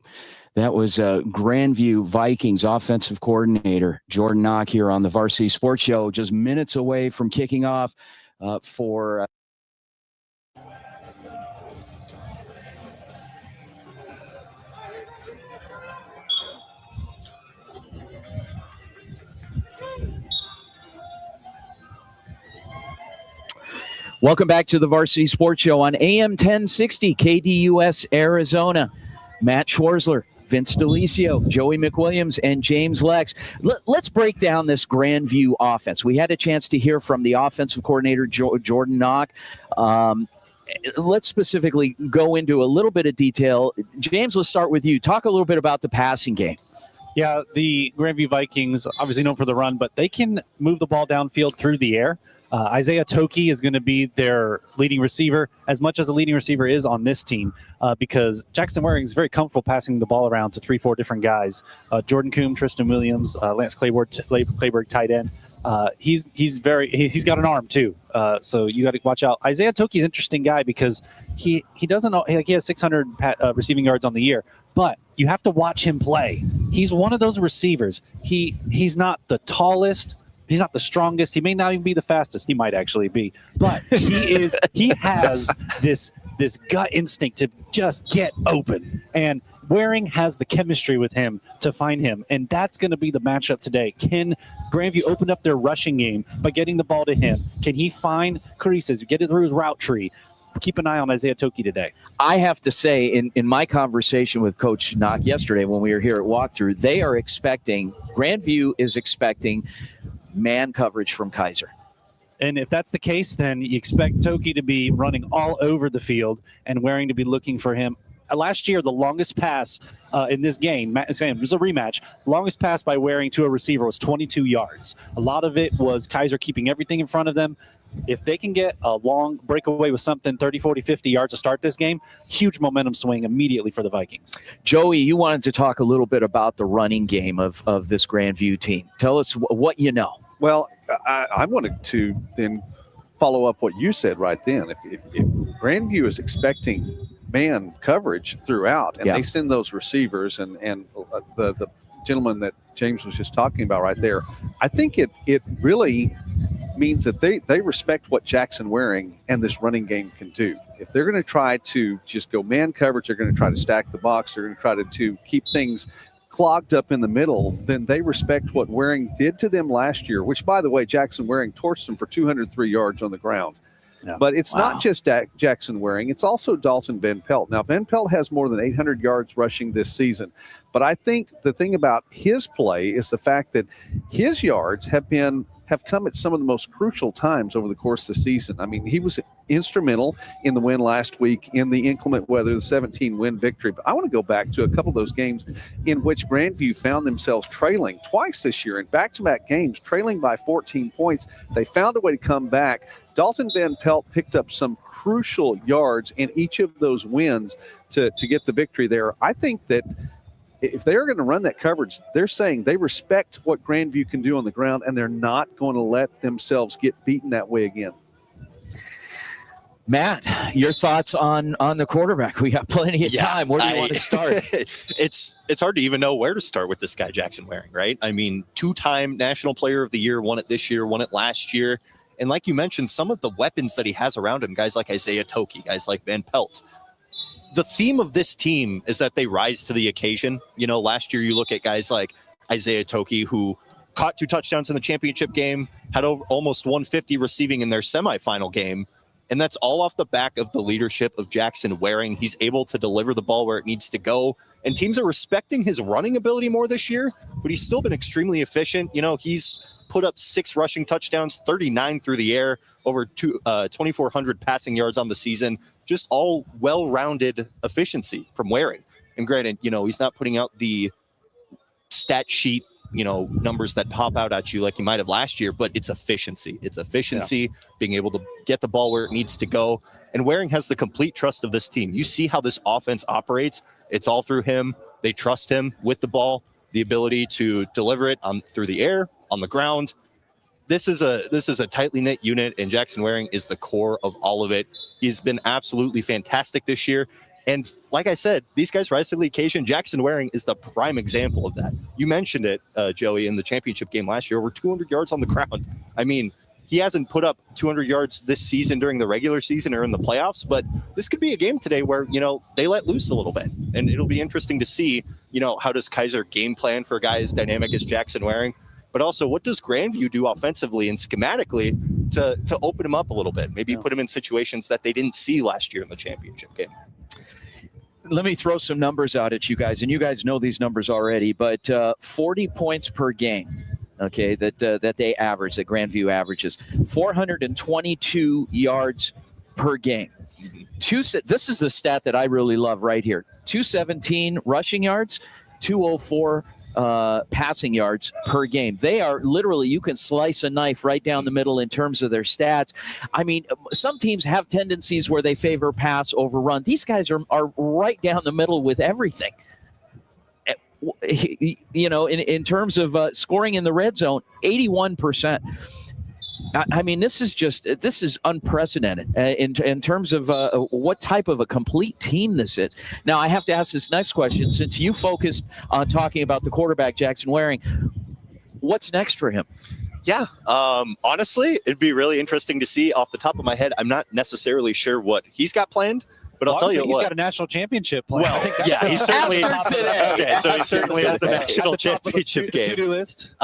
That was Grandview Vikings offensive coordinator Jordan Knock here on the Varsity Sports Show, just minutes away from kicking off for Welcome back to the Varsity Sports Show on AM 1060 KDUS Arizona. Matt Schwarzler, Vince DeLisio, Joey McWilliams, and James Lex. Let's break down this Grandview offense. We had a chance to hear from the offensive coordinator, Jordan Knock. Let's specifically go into a little bit of detail. James, let's start with you. Talk a little bit about the passing game. Yeah, the Grandview Vikings, obviously known for the run, but they can move the ball downfield through the air. Isaiah Toki is going to be their leading receiver, as much as the leading receiver is on this team, because Jackson Waring is very comfortable passing the ball around to 3-4 different guys. Jordan Coombe, Tristan Williams, Lance Clayberg, tight end. He's got an arm too, so you got to watch out. Isaiah Toki's an interesting guy because he doesn't know, he has 600 receiving yards on the year, but you have to watch him play. He's one of those receivers. He's not the tallest. He's not the strongest. He may not even be the fastest. He might actually be, but he has this gut instinct to just get open, and Waring has the chemistry with him to find him, and that's going to be the matchup today. Can Grandview open up their rushing game by getting the ball to him? Can he find creases, get it through his route tree? Keep an eye on Isaiah Toki today. I have to say, in my conversation with Coach Knock yesterday when we were here at Walkthrough, Grandview is expecting man coverage from Kaiser. And if that's the case, then you expect Toki to be running all over the field and Waring to be looking for him. Last year, the longest pass in this game, it was a rematch, longest pass by Waring to a receiver was 22 yards. A lot of it was Kaiser keeping everything in front of them. If they can get a long breakaway with something 30, 40, 50 yards to start this game, huge momentum swing immediately for the Vikings. Joey, you wanted to talk a little bit about the running game of this Grandview team. Tell us what you know. Well, I wanted to then follow up what you said right then. If Grandview is expecting man coverage throughout, and they send those receivers and the gentleman that James was just talking about right there, I think it really means that they respect what Jackson Waring and this running game can do. If they're going to try to just go man coverage, they're going to try to stack the box, they're going to try to keep things clogged up in the middle, then they respect what Waring did to them last year, which, by the way, Jackson Waring torched them for 203 yards on the ground. Yeah. But it's not just Jackson Waring. It's also Dalton Van Pelt. Now, Van Pelt has more than 800 yards rushing this season. But I think the thing about his play is the fact that his yards have come at some of the most crucial times over the course of the season. I mean, he was instrumental in the win last week in the inclement weather, the 17-win victory. But I want to go back to a couple of those games in which Grandview found themselves trailing twice this year in back-to-back games, trailing by 14 points. They found a way to come back. Dalton Van Pelt picked up some crucial yards in each of those wins to get the victory there. I think that if they're going to run that coverage, they're saying they respect what Grandview can do on the ground, and they're not going to let themselves get beaten that way again. Matt, your thoughts on the quarterback? We got plenty of time. Where do you want to start? It's hard to even know where to start with this guy, Jackson Waring, right? I mean, 2-time National Player of the Year, won it this year, won it last year. And like you mentioned, some of the weapons that he has around him, guys like Isaiah Toki, guys like Van Pelt. The theme of this team is that they rise to the occasion. You know, last year you look at guys like Isaiah Toki, who caught 2 touchdowns in the championship game, had almost 150 receiving in their semifinal game. And that's all off the back of the leadership of Jackson Waring. He's able to deliver the ball where it needs to go. And teams are respecting his running ability more this year, but he's still been extremely efficient. You know, he's put up 6 rushing touchdowns, 39 through the air, over 2,400 passing yards on the season. Just all well-rounded efficiency from Waring. And granted, you know, he's not putting out the stat sheet, you know, numbers that pop out at you like he might have last year, but it's efficiency. It's efficiency, being able to get the ball where it needs to go. And Waring has the complete trust of this team. You see how this offense operates. It's all through him. They trust him with the ball, the ability to deliver it through the air, on the ground. This is a tightly knit unit, and Jackson Waring is the core of all of it. He's been absolutely fantastic this year. And like I said, these guys rise to the occasion. Jackson Waring is the prime example of that. You mentioned it, Joey, in the championship game last year, over 200 yards on the ground. I mean, he hasn't put up 200 yards this season during the regular season or in the playoffs, but this could be a game today where, you know, they let loose a little bit. And it'll be interesting to see, you know, how does Kaiser game plan for a guy as dynamic as Jackson Waring? But also, what does Grandview do offensively and schematically to open him up a little bit? Maybe put him in situations that they didn't see last year in the championship game. Let me throw some numbers out at you guys, and you guys know these numbers already, but 40 points per game, okay, that they average, that Grandview averages, 422 yards per game. This is the stat that I really love right here. 217 rushing yards, 204 passing yards per game. They are literally, you can slice a knife right down the middle in terms of their stats. I mean, some teams have tendencies where they favor pass over run. These guys are right down the middle with everything. You know, in terms of scoring in the red zone, 81%. I mean, this is unprecedented in terms of what type of a complete team this is. Now, I have to ask this next question. Since you focused on talking about the quarterback, Jackson Waring, what's next for him? Yeah, honestly, it'd be really interesting to see. Off the top of my head, I'm not necessarily sure what he's got planned. But I'll tell you he's what. got a national championship plan. Well, yeah, he's certainly okay. So he certainly has a national championship game. To-do list.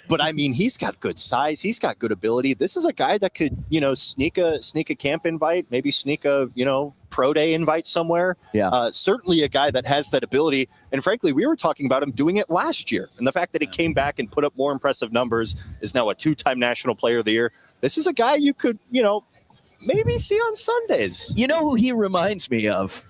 But I mean, he's got good size. He's got good ability. This is a guy that could, you know, sneak a camp invite, maybe sneak a, you know, pro day invite somewhere. Yeah. Certainly a guy that has that ability. And frankly, we were talking about him doing it last year. And the fact that he came back and put up more impressive numbers, is now a 2-time National Player of the Year. This is a guy you could, you know, maybe see on Sundays. You know who he reminds me of?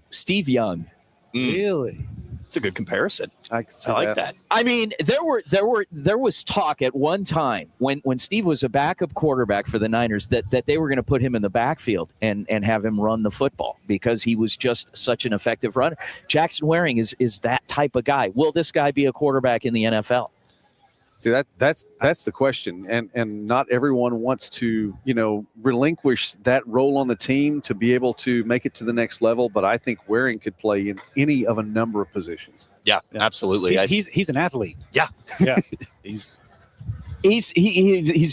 Steve Young. Really? It's a good comparison. I like that. I mean, there was talk at one time when Steve was a backup quarterback for the Niners that they were going to put him in the backfield and have him run the football because he was just such an effective runner. Jackson Waring is that type of guy. Will this guy be a quarterback in the NFL? See, that's the question, and not everyone wants to, you know, relinquish that role on the team to be able to make it to the next level. But I think Waring could play in any of a number of positions. Yeah, absolutely. He's an athlete. Yeah, yeah. He's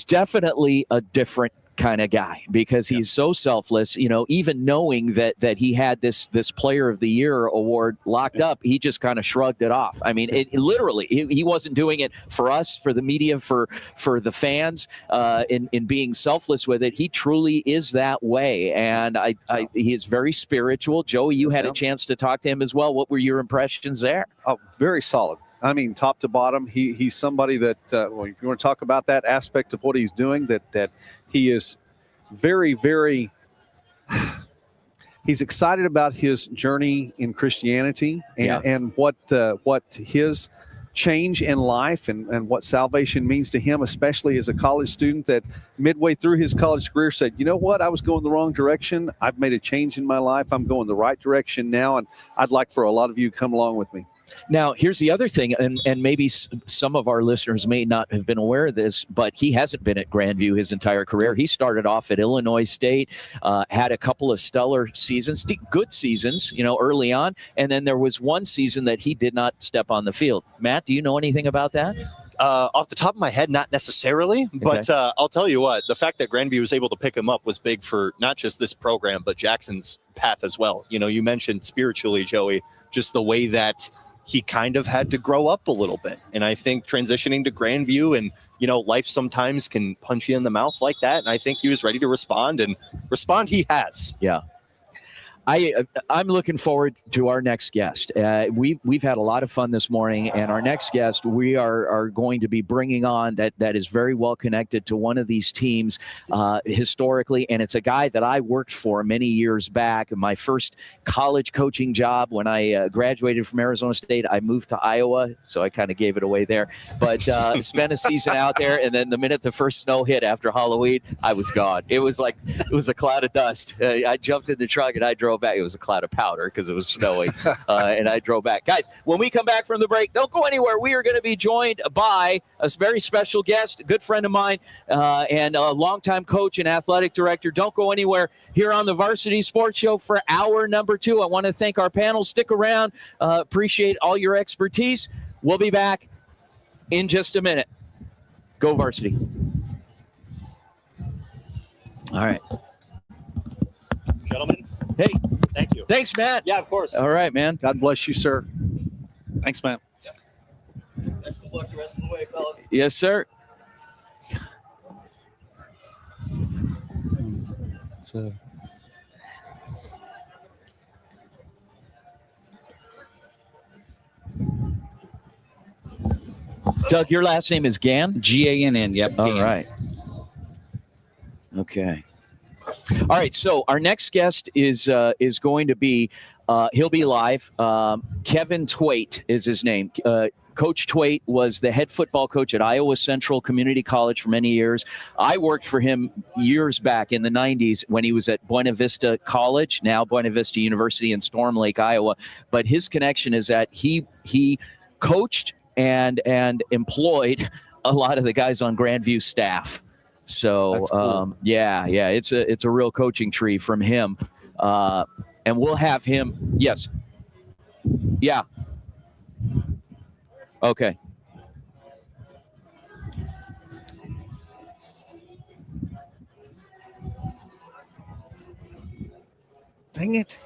definitely a different kind of guy because he's so selfless, even knowing that he had this Player of the Year award locked up, he just kind of shrugged it off. I mean, it literally, he wasn't doing it for us, for the media, for the fans, in being selfless with it. He truly is that way. And he is very spiritual. Joey, you had a chance to talk to him as well. What were your impressions there? Oh, very solid. I mean, top to bottom, he's somebody that, well, if you want to talk about that aspect of what he's doing, that he is very, very, he's excited about his journey in Christianity and what his change in life and what salvation means to him, especially as a college student that midway through his college career said, you know what, I was going the wrong direction. I've made a change in my life. I'm going the right direction now, and I'd like for a lot of you to come along with me. Now, here's the other thing, and maybe some of our listeners may not have been aware of this, but he hasn't been at Grandview his entire career. He started off at Illinois State, had a couple of stellar seasons, good seasons, early on, and then there was one season that he did not step on the field. Matt, do you know anything about that? Off the top of my head, not necessarily, but I'll tell you what, the fact that Grandview was able to pick him up was big for not just this program, but Jackson's path as well. You mentioned spiritually, Joey, just the way that he kind of had to grow up a little bit. And I think transitioning to Grandview and, life sometimes can punch you in the mouth like that. And I think he was ready to respond, and respond he has. Yeah. I'm looking forward to our next guest. We've had a lot of fun this morning, and our next guest we are going to be bringing on that is very well connected to one of these teams historically, and it's a guy that I worked for many years back. My first college coaching job when I graduated from Arizona State, I moved to Iowa, so I kind of gave it away there. But spent a season out there, and then the minute the first snow hit after Halloween, I was gone. It was a cloud of dust. I jumped in the truck and I drove back. It was a cloud of powder because it was snowing, and I drove back. Guys, when we come back from the break, don't go anywhere. We are going to be joined by a very special guest, a good friend of mine, and a longtime coach and athletic director. Don't go anywhere here on the Varsity Sports Show for hour number 2. I want to thank our panel. Stick around. Appreciate all your expertise. We'll be back in just a minute. Go Varsity. All right. Gentlemen. Hey. Thank you. Thanks, Matt. Yeah, of course. All right, man. God bless you, sir. Thanks, Matt. Best of luck the rest of the way, fellas. Yes, sir. Doug, your last name is Gann? Gann. Yep. All Gann. right. Okay. All right. So our next guest is going to be he'll be live. Kevin Twait is his name. Coach Twait was the head football coach at Iowa Central Community College for many years. I worked for him years back in the 90s when he was at Buena Vista College, now Buena Vista University in Storm Lake, Iowa. But his connection is that he coached and employed a lot of the guys on Grandview staff. So cool. It's a real coaching tree from him, and we'll have him. Yes. Yeah. Okay. Dang it.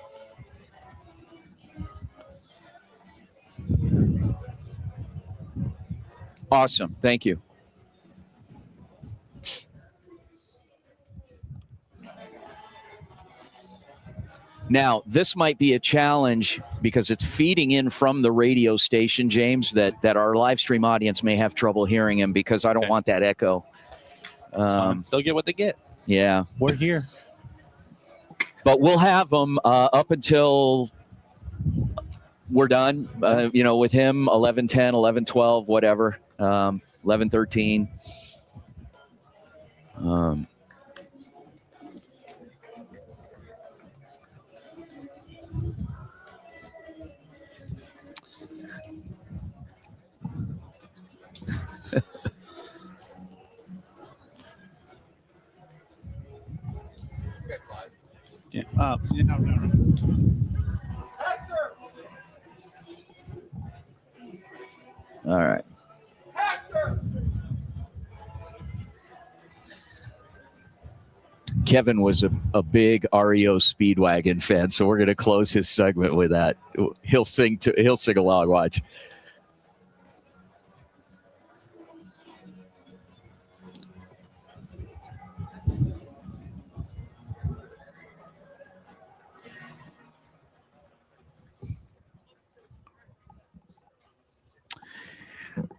Awesome. Thank you. Now, this might be a challenge because it's feeding in from the radio station, James, that our live stream audience may have trouble hearing him because I don't want that echo. They'll get what they get. Yeah. We're here. But we'll have them up until we're done, with him, 11:10, 11:12, whatever, 11:13. Yeah. All right. Kevin was a big REO Speedwagon fan, so we're going to close his segment with that. He'll sing along. Watch.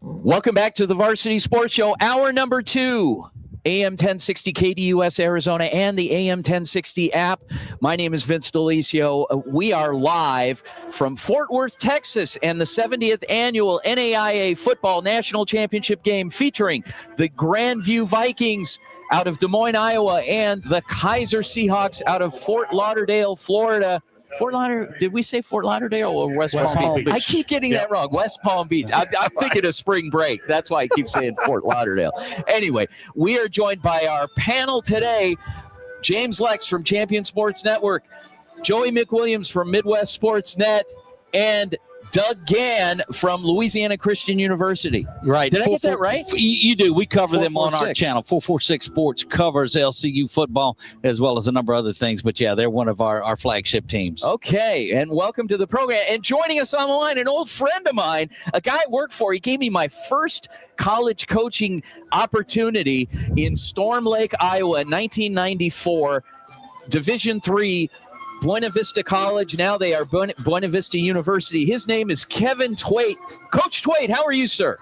Welcome back to the Varsity Sports Show, hour number 2. AM 1060 KDUS Arizona and the AM 1060 app. My name is Vince Delicio. We are live from Fort Worth, Texas, and the 70th annual NAIA Football National Championship game featuring the Grandview Vikings out of Des Moines, Iowa, and the Kaiser Seahawks out of Fort Lauderdale, Florida. Did we say Fort Lauderdale or West Palm Beach? I keep getting that wrong. West Palm Beach. I'm thinking of spring break. That's why I keep saying Fort Lauderdale. Anyway, we are joined by our panel today, James Lex from Champion Sports Network, Joey McWilliams from Midwest Sports Net, and Doug Gann from Louisiana Christian University. Right. Did I get that right? You do. We cover them on our 446. channel. 446 Sports covers LCU football as well as a number of other things. But, yeah, they're one of our flagship teams. Okay, and welcome to the program. And joining us on the line, an old friend of mine, a guy I worked for. He gave me my first college coaching opportunity in Storm Lake, Iowa in 1994, Division III. Buena Vista College. Now they are Buena Vista University. His name is Kevin Twait. Coach Twait, how are you, sir?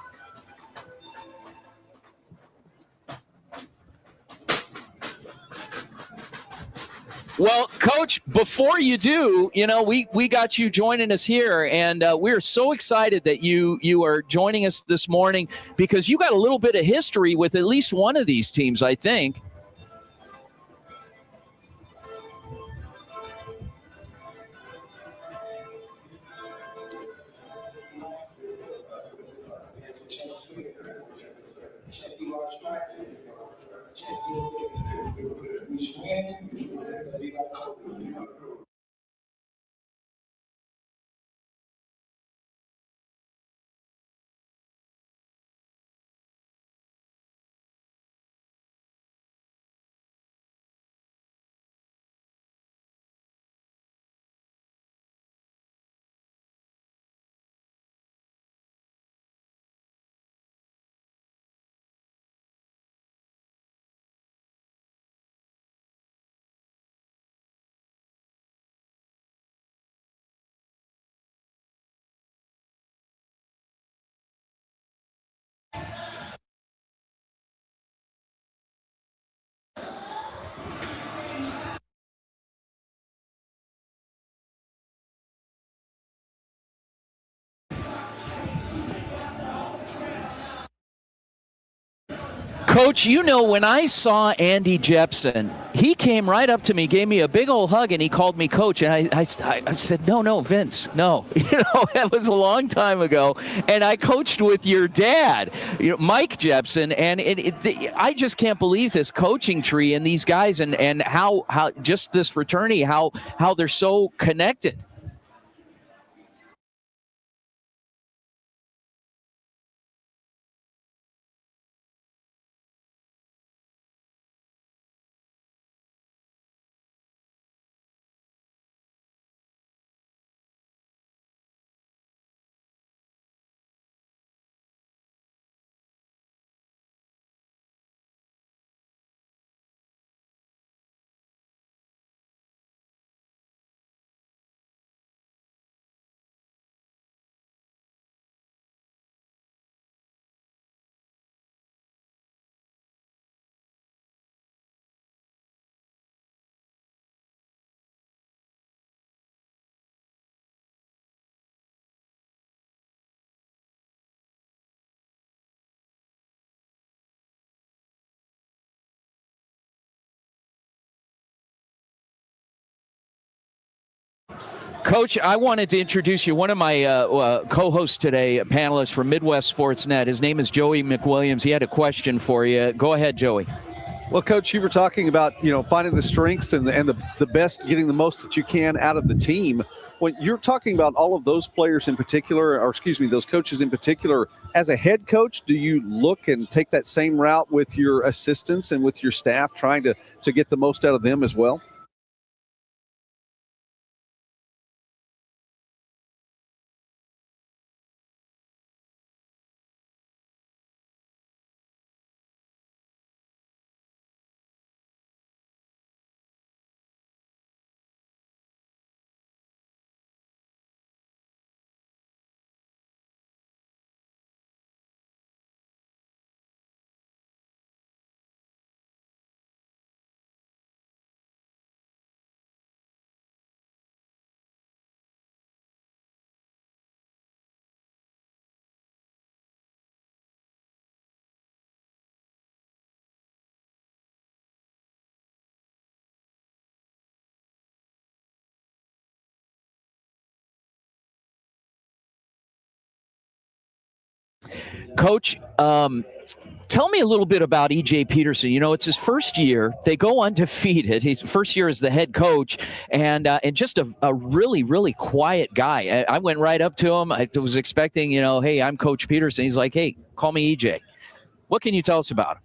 Well, Coach, before you do, we got you joining us here, and we're so excited that you are joining us this morning because you got a little bit of history with at least one of these teams, I think. Coach, when I saw Andy Jepson, he came right up to me, gave me a big old hug, and he called me Coach. And I said, no, Vince, no. That was a long time ago. And I coached with your dad, Mike Jepson. And I just can't believe this coaching tree and these guys and how just this fraternity, how they're so connected. Coach, I wanted to introduce you. One of my co-hosts today, a panelist from Midwest Sports Net. His name is Joey McWilliams. He had a question for you. Go ahead, Joey. Well, Coach, you were talking about, finding the strengths and the best, getting the most that you can out of the team. when you're talking about all of those players in particular, or excuse me, those coaches in particular, as a head coach, do you look and take that same route with your assistants and with your staff, trying to get the most out of them as well? Coach, tell me a little bit about E.J. Peterson. You know, it's his first year. They go undefeated. His first year as the head coach, and just a really, really quiet guy. I went right up to him. I was expecting, you know, hey, I'm Coach Peterson. He's like, hey, call me E.J. What can you tell us about him?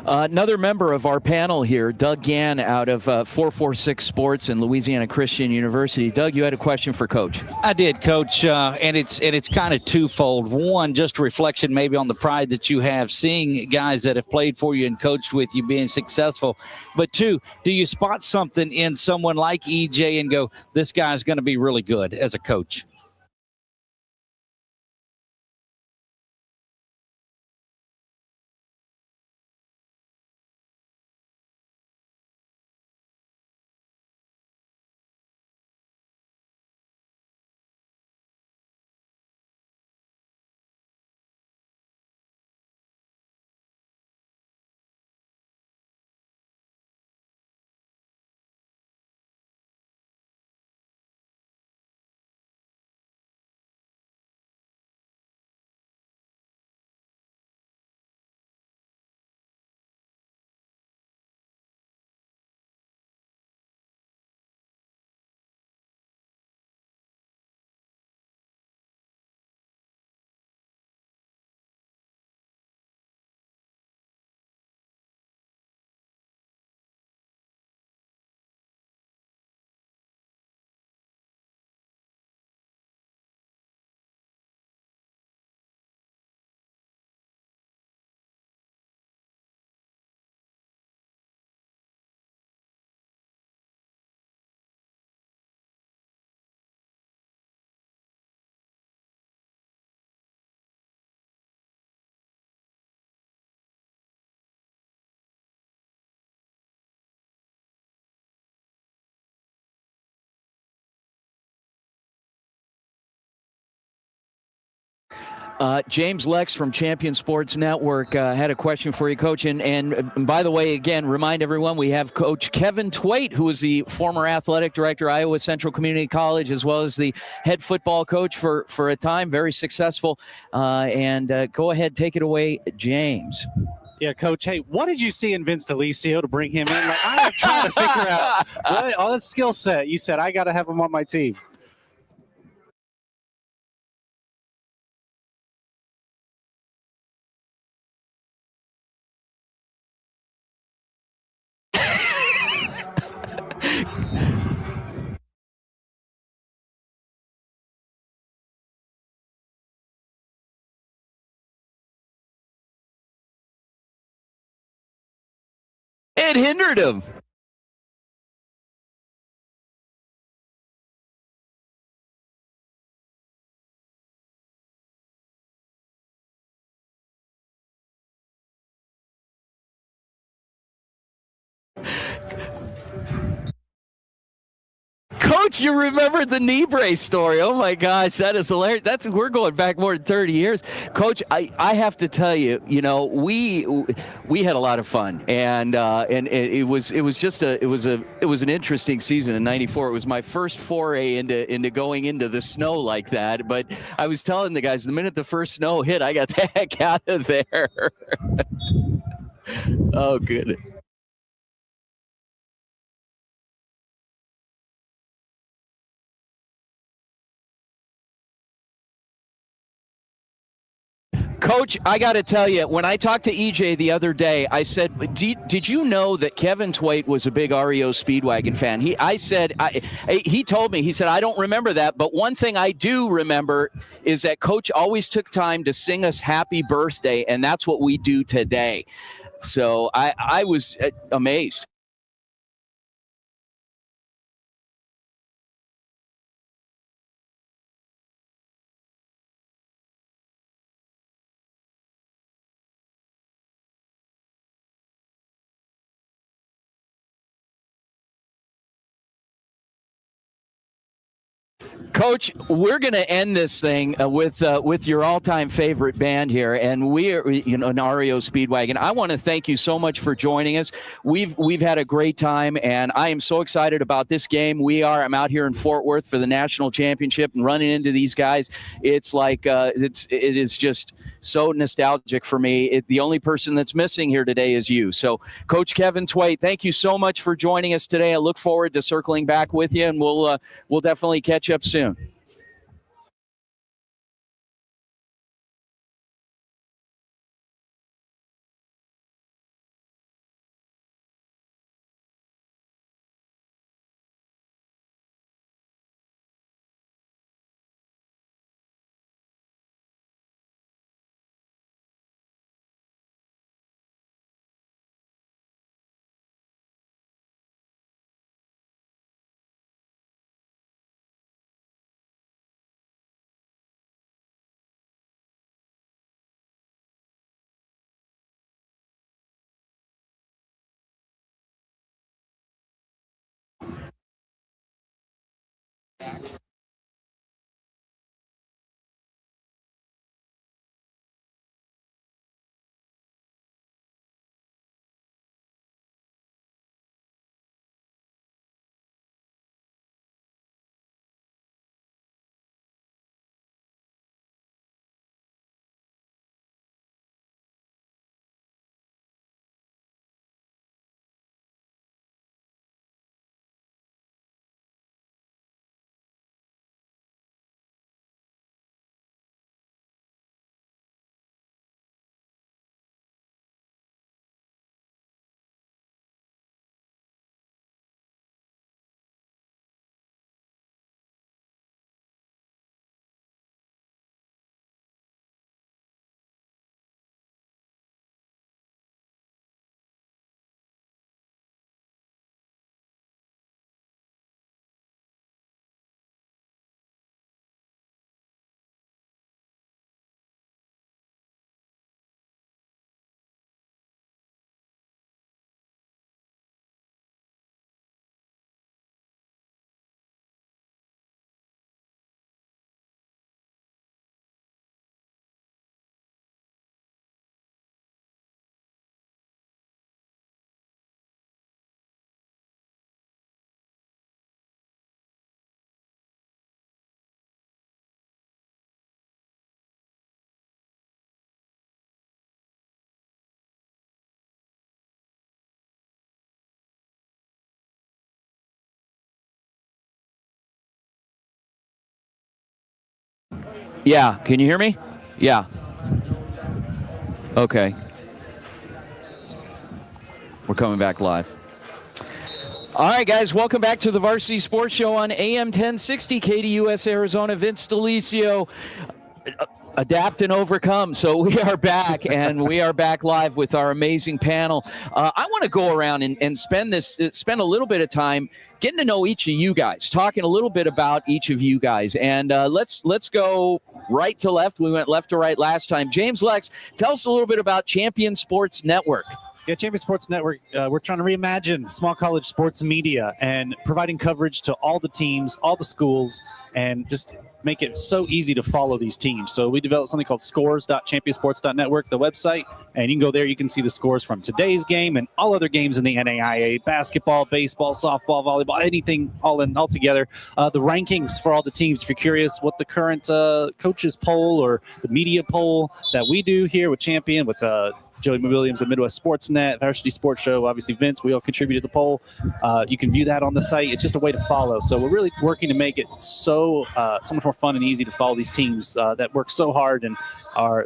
Another member of our panel here, Doug Gann, out of 446 Sports and Louisiana Christian University. Doug, you had a question for Coach. I did, Coach, and it's kind of twofold. One, just a reflection maybe on the pride that you have seeing guys that have played for you and coached with you being successful. But two, do you spot something in someone like EJ and go, this guy's going to be really good as a coach? James Lex from Champion Sports Network had a question for you, Coach. And by the way, again, remind everyone we have Coach Kevin Twait, who is the former athletic director, Iowa Central Community College, as well as the head football coach for a time, very successful. And go ahead, take it away, James. Yeah, Coach. Hey, what did you see in Vince DeLisio to bring him in? Like, I am trying to figure out what all that skill set. You said I got to have him on my team. It hindered him. Coach, you remember the knee brace story. Oh my gosh, that is hilarious. We're going back more than 30 years. Coach, I have to tell you, we had a lot of fun, and it was an interesting season in '94. It was my first foray into going into the snow like that. But I was telling the guys, the minute the first snow hit, I got the heck out of there. Oh goodness. Coach, I got to tell you, when I talked to EJ the other day, I said, did you know that Kevin Twait was a big REO Speedwagon fan? He told me, he said, I don't remember that, but one thing I do remember is that Coach always took time to sing us happy birthday, and that's what we do today. So I was amazed. Coach, we're going to end this thing with your all-time favorite band here, and we're an REO Speedwagon. I want to thank you so much for joining us. We've had a great time, and I am so excited about this game. I'm out here in Fort Worth for the national championship, and running into these guys, it's like it is just so nostalgic for me. The only person that's missing here today is you. So, Coach Kevin Twait, thank you so much for joining us today. I look forward to circling back with you, and we'll definitely catch up soon. Yeah, can you hear me? Yeah. Okay. We're coming back live. All right, guys, welcome back to the Varsity Sports Show on AM 1060 KDUS Arizona. Vince DeLisio, adapt and overcome. So we are back, and we are back live with our amazing panel. I want to go around and spend a little bit of time getting to know each of you guys, talking a little bit about each of you guys. And let's go right to left. We went left to right last time. James Lex, tell us a little bit about Champion Sports Network. Yeah, Champion Sports Network, we're trying to reimagine small college sports media and providing coverage to all the teams, all the schools, and just make it so easy to follow these teams. So we developed something called scores.championsports.network, the website, and you can go there. You can see the scores from today's game and all other games in the NAIA, basketball, baseball, softball, volleyball, anything all together. The rankings for all the teams, if you're curious what the current coaches poll or the media poll that we do here with Champion, with Joey Williams at Midwest Sportsnet, Varsity Sports Show, obviously Vince, we all contributed to the poll. You can view that on the site. It's just a way to follow. So we're really working to make it so much more fun and easy to follow these teams that work so hard and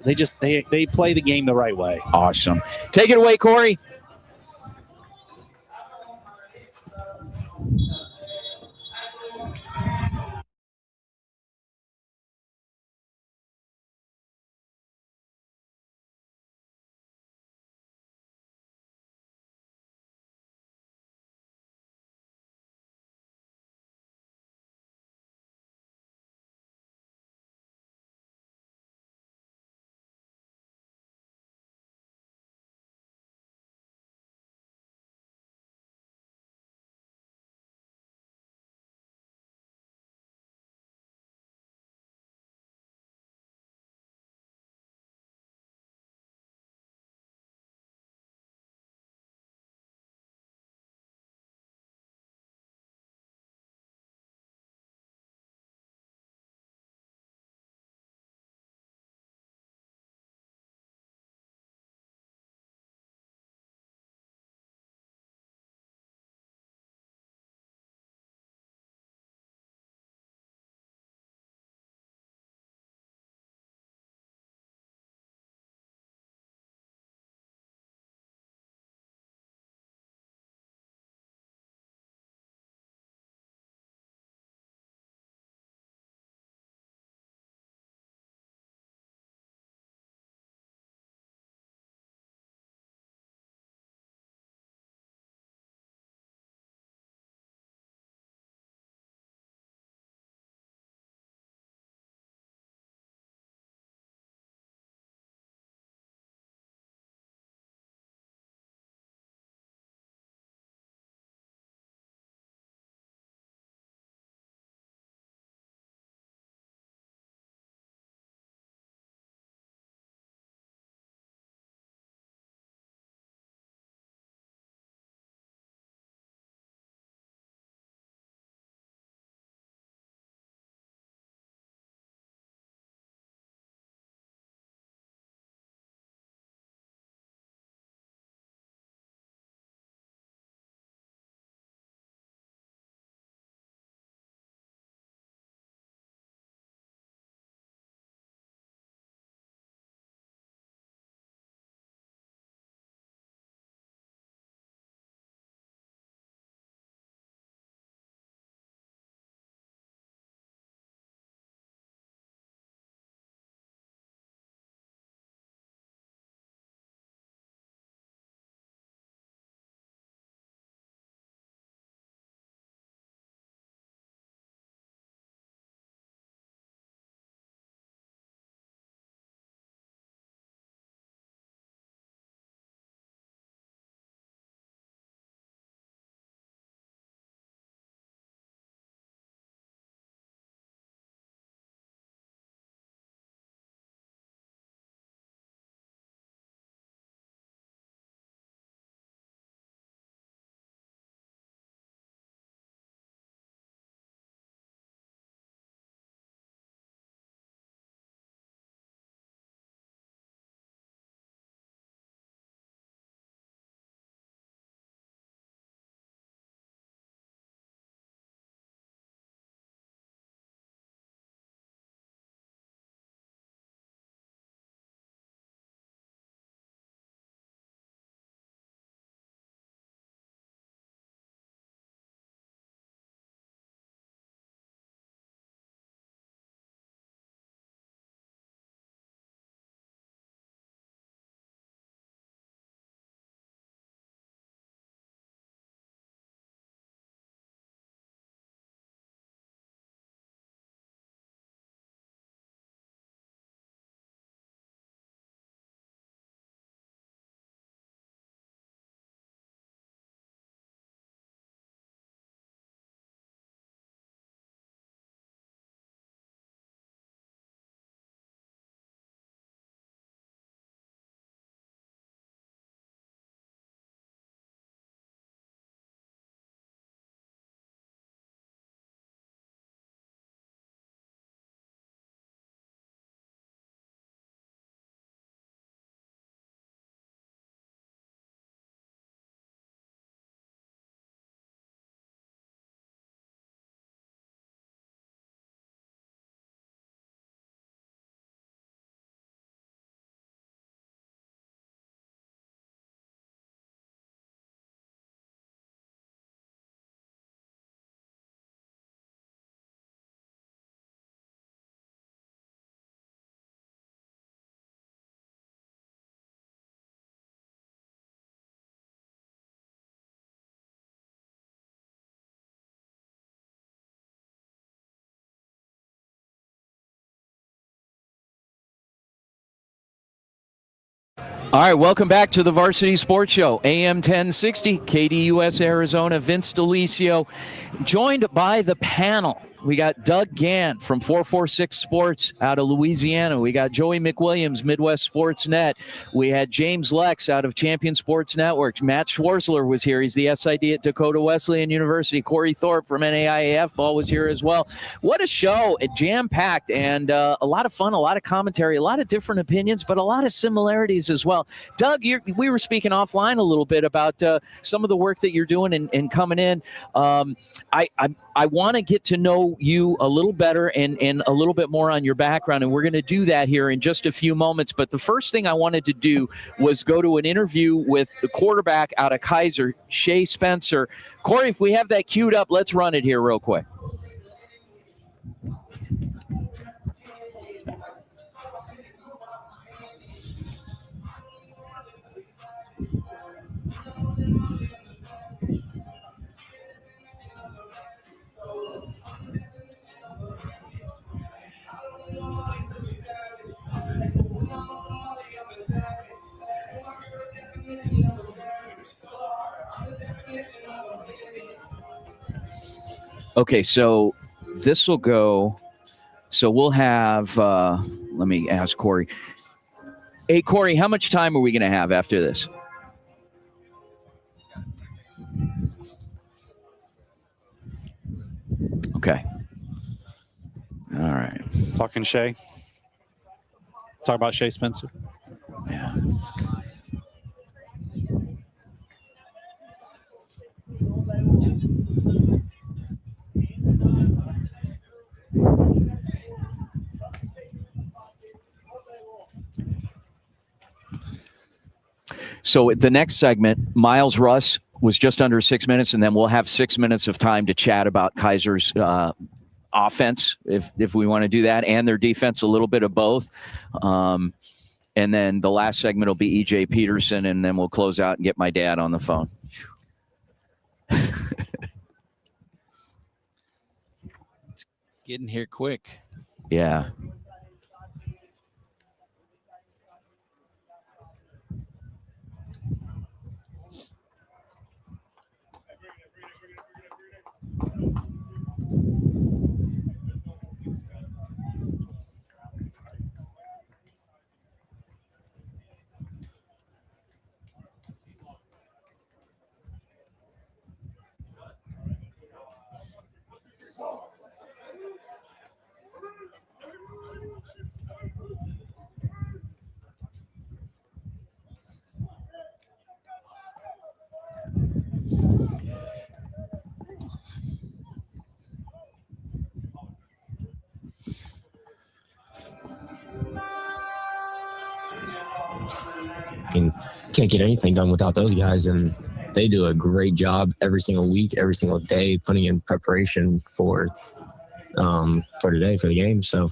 they play the game the right way. Awesome. Take it away, Corey. All right, welcome back to the Varsity Sports Show, AM 1060, KDUS Arizona. Vince DeLisio, joined by the panel. We got Doug Gann from 446 Sports out of Louisiana. We got Joey McWilliams, Midwest Sports Net. We had James Lex out of Champion Sports Networks. Matt Schwarzler was here. He's the SID at Dakota Wesleyan University. Corey Thorpe from NAIA ball was here as well. What a show. Jam-packed and a lot of fun, a lot of commentary, a lot of different opinions, but a lot of similarities as well. Doug, we were speaking offline a little bit about some of the work that you're doing and coming in. I want to get to know you a little better and a little bit more on your background, and we're going to do that here in just a few moments. But the first thing I wanted to do was go to an interview with the quarterback out of Kaiser, Shea Spencer. Corey, if we have that queued up, let's run it here real quick. Okay, so this will go. So we'll have, let me ask Corey. Hey, Corey, how much time are we going to have after this? Okay. All right. Talking Shea. Talk about Shea Spencer. Yeah. So the next segment, Miles Russ was just under 6 minutes, and then we'll have 6 minutes of time to chat about Kaiser's offense, if we want to do that, and their defense, a little bit of both. And then the last segment will be E.J. Peterson, and then we'll close out and get my dad on the phone. It's getting here quick. Yeah. Can't get anything done without those guys, and they do a great job every single week, every single day, putting in preparation for today, for the game. So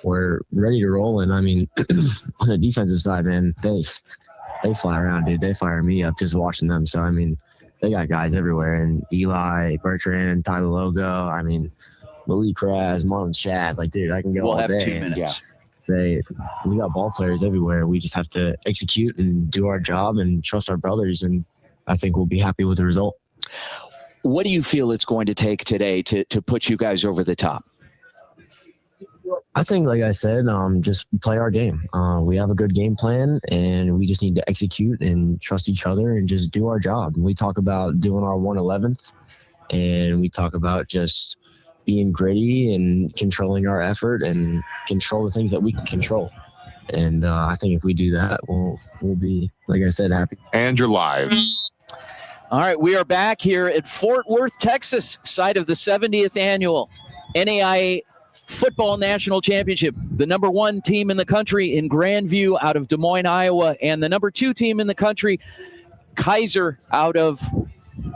we're ready to roll. And I mean, on the defensive side, man, they fly around, dude. They fire me up just watching them. So I mean, they got guys everywhere, and Eli, Bertrand, Tyler Logo. I mean, Malik Kraz, Marlon Shad. Like, dude, I can go all day. We'll have 2 minutes. Yeah. We got ball players everywhere. We just have to execute and do our job and trust our brothers, and I think we'll be happy with the result. What do you feel it's going to take today to put you guys over the top? I think, like I said, just play our game. We have a good game plan, and we just need to execute and trust each other and just do our job. We talk about doing our 1/11th, and we talk about just being gritty and controlling our effort and control the things that we can control. And I think if we do that, we'll be, like I said, happy. And you're live. All right, we are back here at Fort Worth, Texas, site of the 70th annual NAIA Football National Championship. The number 1 team in the country in Grandview out of Des Moines, Iowa, and the number 2 team in the country, Kaiser, out of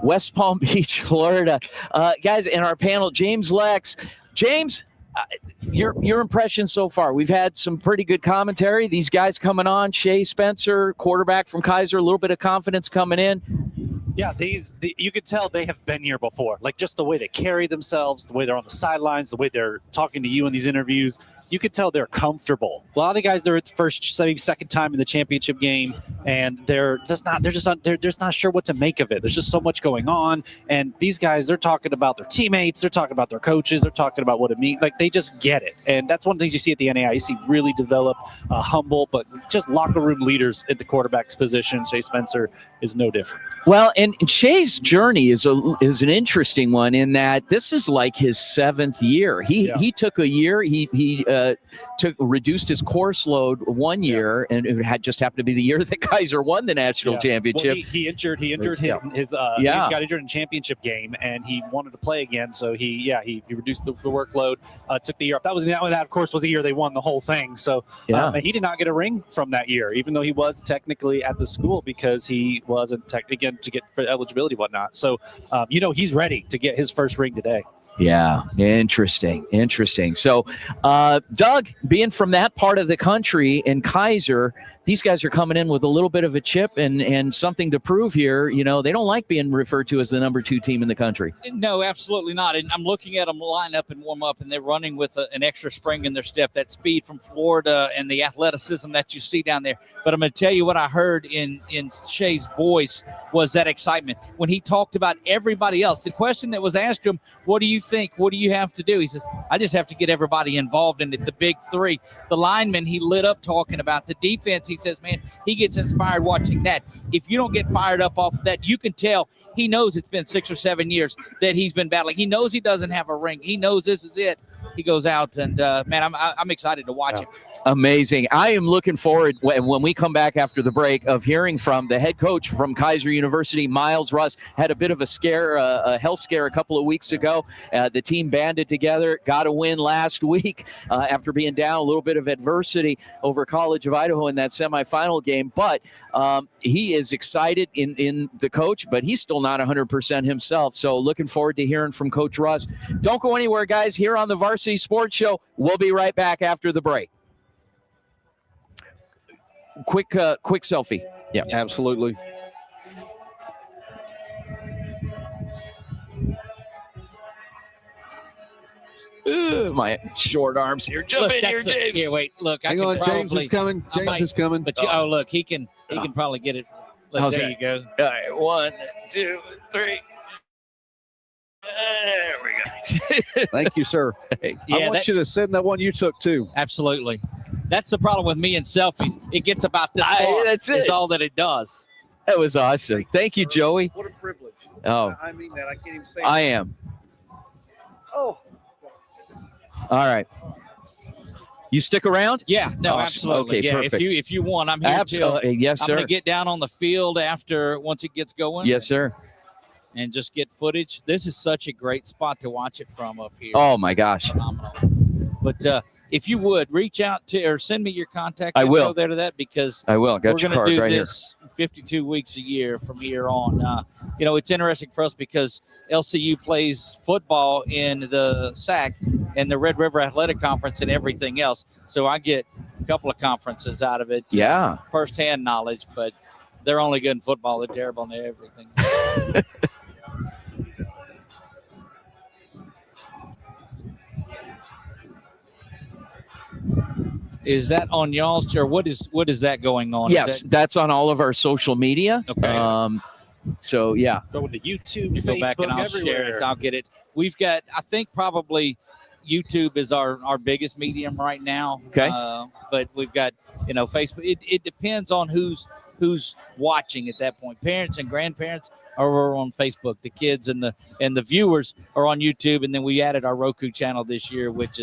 West Palm Beach, Florida. Guys, in our panel, James Lex. James, your impression so far? We've had some pretty good commentary. These guys coming on, Shea Spencer, quarterback from Kaiser, a little bit of confidence coming in. Yeah, you could tell they have been here before. Like, just the way they carry themselves, the way they're on the sidelines, the way they're talking to you in these interviews. you could tell they're comfortable. A lot of the guys, they're at the first, second time in the championship game, and they're just not sure what to make of it. There's just so much going on, and these guys, they're talking about their teammates, they're talking about their coaches, they're talking about what it means. Like, they just get it, and that's one of the things you see at the NAIA. You see really developed, humble, but just locker room leaders at the quarterback's position. Shea Spencer is no different. Well, and Shea's journey is an interesting one in that this is like his 7th year. He took a year. He reduced his course load 1 year, and it just happened to be the year that Kaiser won the national championship. Well, he injured his he got injured in championship game, and he wanted to play again. So he reduced the workload, took the year off. That of course was the year they won the whole thing. So and he did not get a ring from that year, even though he was technically at the school, because he wasn't again to get for eligibility and whatnot. So he's ready to get his first ring today. Yeah, interesting. So, Doug, being from that part of the country in Kaiser, these guys are coming in with a little bit of a chip and something to prove here. They don't like being referred to as the number 2 team in the country. No, absolutely not. And I'm looking at them line up and warm up, and they're running with an extra spring in their step, that speed from Florida and the athleticism that you see down there. But I'm going to tell you what I heard in Shea's voice was that excitement. When he talked about everybody else, the question that was asked to him, what do you think? What do you have to do? He says, I just have to get everybody involved in it, the big 3. The linemen, he lit up talking about the defense. He says, man, he gets inspired watching that. If you don't get fired up off of that, you can tell he knows it's been 6 or 7 years that he's been battling. He knows he doesn't have a ring. He knows this is it. He goes out, and, man, I'm excited to watch it. Amazing. I am looking forward when we come back after the break of hearing from the head coach from Kaiser University, Miles Russ. Had a bit of a health scare a couple of weeks ago. The team banded together, got a win last week after being down a little bit of adversity over College of Idaho in that semifinal game. But he is excited in the coach, but he's still not 100% himself. So looking forward to hearing from Coach Russ. Don't go anywhere, guys, here on the Varsity Sports Show. We'll be right back after the break. Quick selfie. Yeah, absolutely. My short arms here. Jump in here, James. Here, wait. Look, hang on. James is coming. James is coming. But look, he can probably get it. Look, there you go. All right, 1, 2, 3. There we go. Thank you, sir. I want you to send that one you took too. Absolutely. That's the problem with me and selfies. It gets about this far. That's it. Is all that it does. That was awesome. Thank you, Joey. What a privilege. Oh, I mean that. I can't even say. I am. Oh. All right. You stick around? Yeah. No, Awesome. absolutely. Okay, yeah. perfect. If you want, I'm here Absolutely. Yes, I'm sir. going to get down on the field once it gets going. Yes, sir. And just get footage. This is such a great spot to watch it from up here. Oh my gosh. Phenomenal. But if you would reach out to or send me your contact I will. info there to that, because I will. Got we're your going card to do right this 52 weeks a year from here on. It's interesting for us because LCU plays football in the SAC and the Red River Athletic Conference and everything else. So I get a couple of conferences out of it. Yeah. Firsthand knowledge, but they're only good in football. They're terrible in everything. Is that on y'all's, or what is that going on? Yes, that's on all of our social media. Okay. So yeah. Go to YouTube, You Facebook, go back and I'll everywhere. share it. I'll get it. We've got, I think probably YouTube is our biggest medium right now. Okay. But we've got, Facebook. It depends on who's watching at that point. Parents and grandparents are on Facebook. The kids and the viewers are on YouTube. And then we added our Roku channel this year, which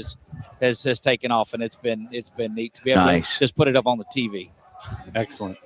has taken off, and it's been neat to be able to just put it up on the TV. Excellent.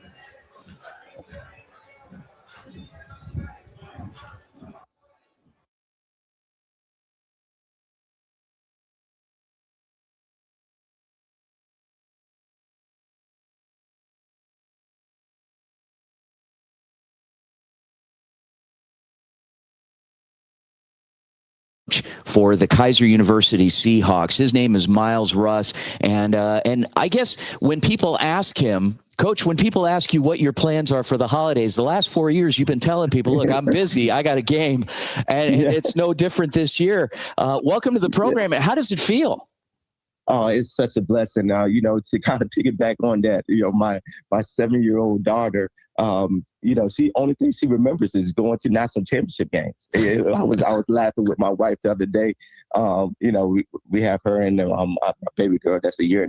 For the Kaiser University Seahawks. His name is Miles Russ. And I guess when people ask him, Coach, when people ask you what your plans are for the holidays, the last 4 years you've been telling people, look, I'm busy. I got a game. And it's no different this year. Welcome to the program. How does it feel? it's such a blessing. To kind of piggyback on that, my 7-year-old daughter, she only thing she remembers is going to national championship games. I was laughing with my wife the other day. We have her and my baby girl that's 1.5 years,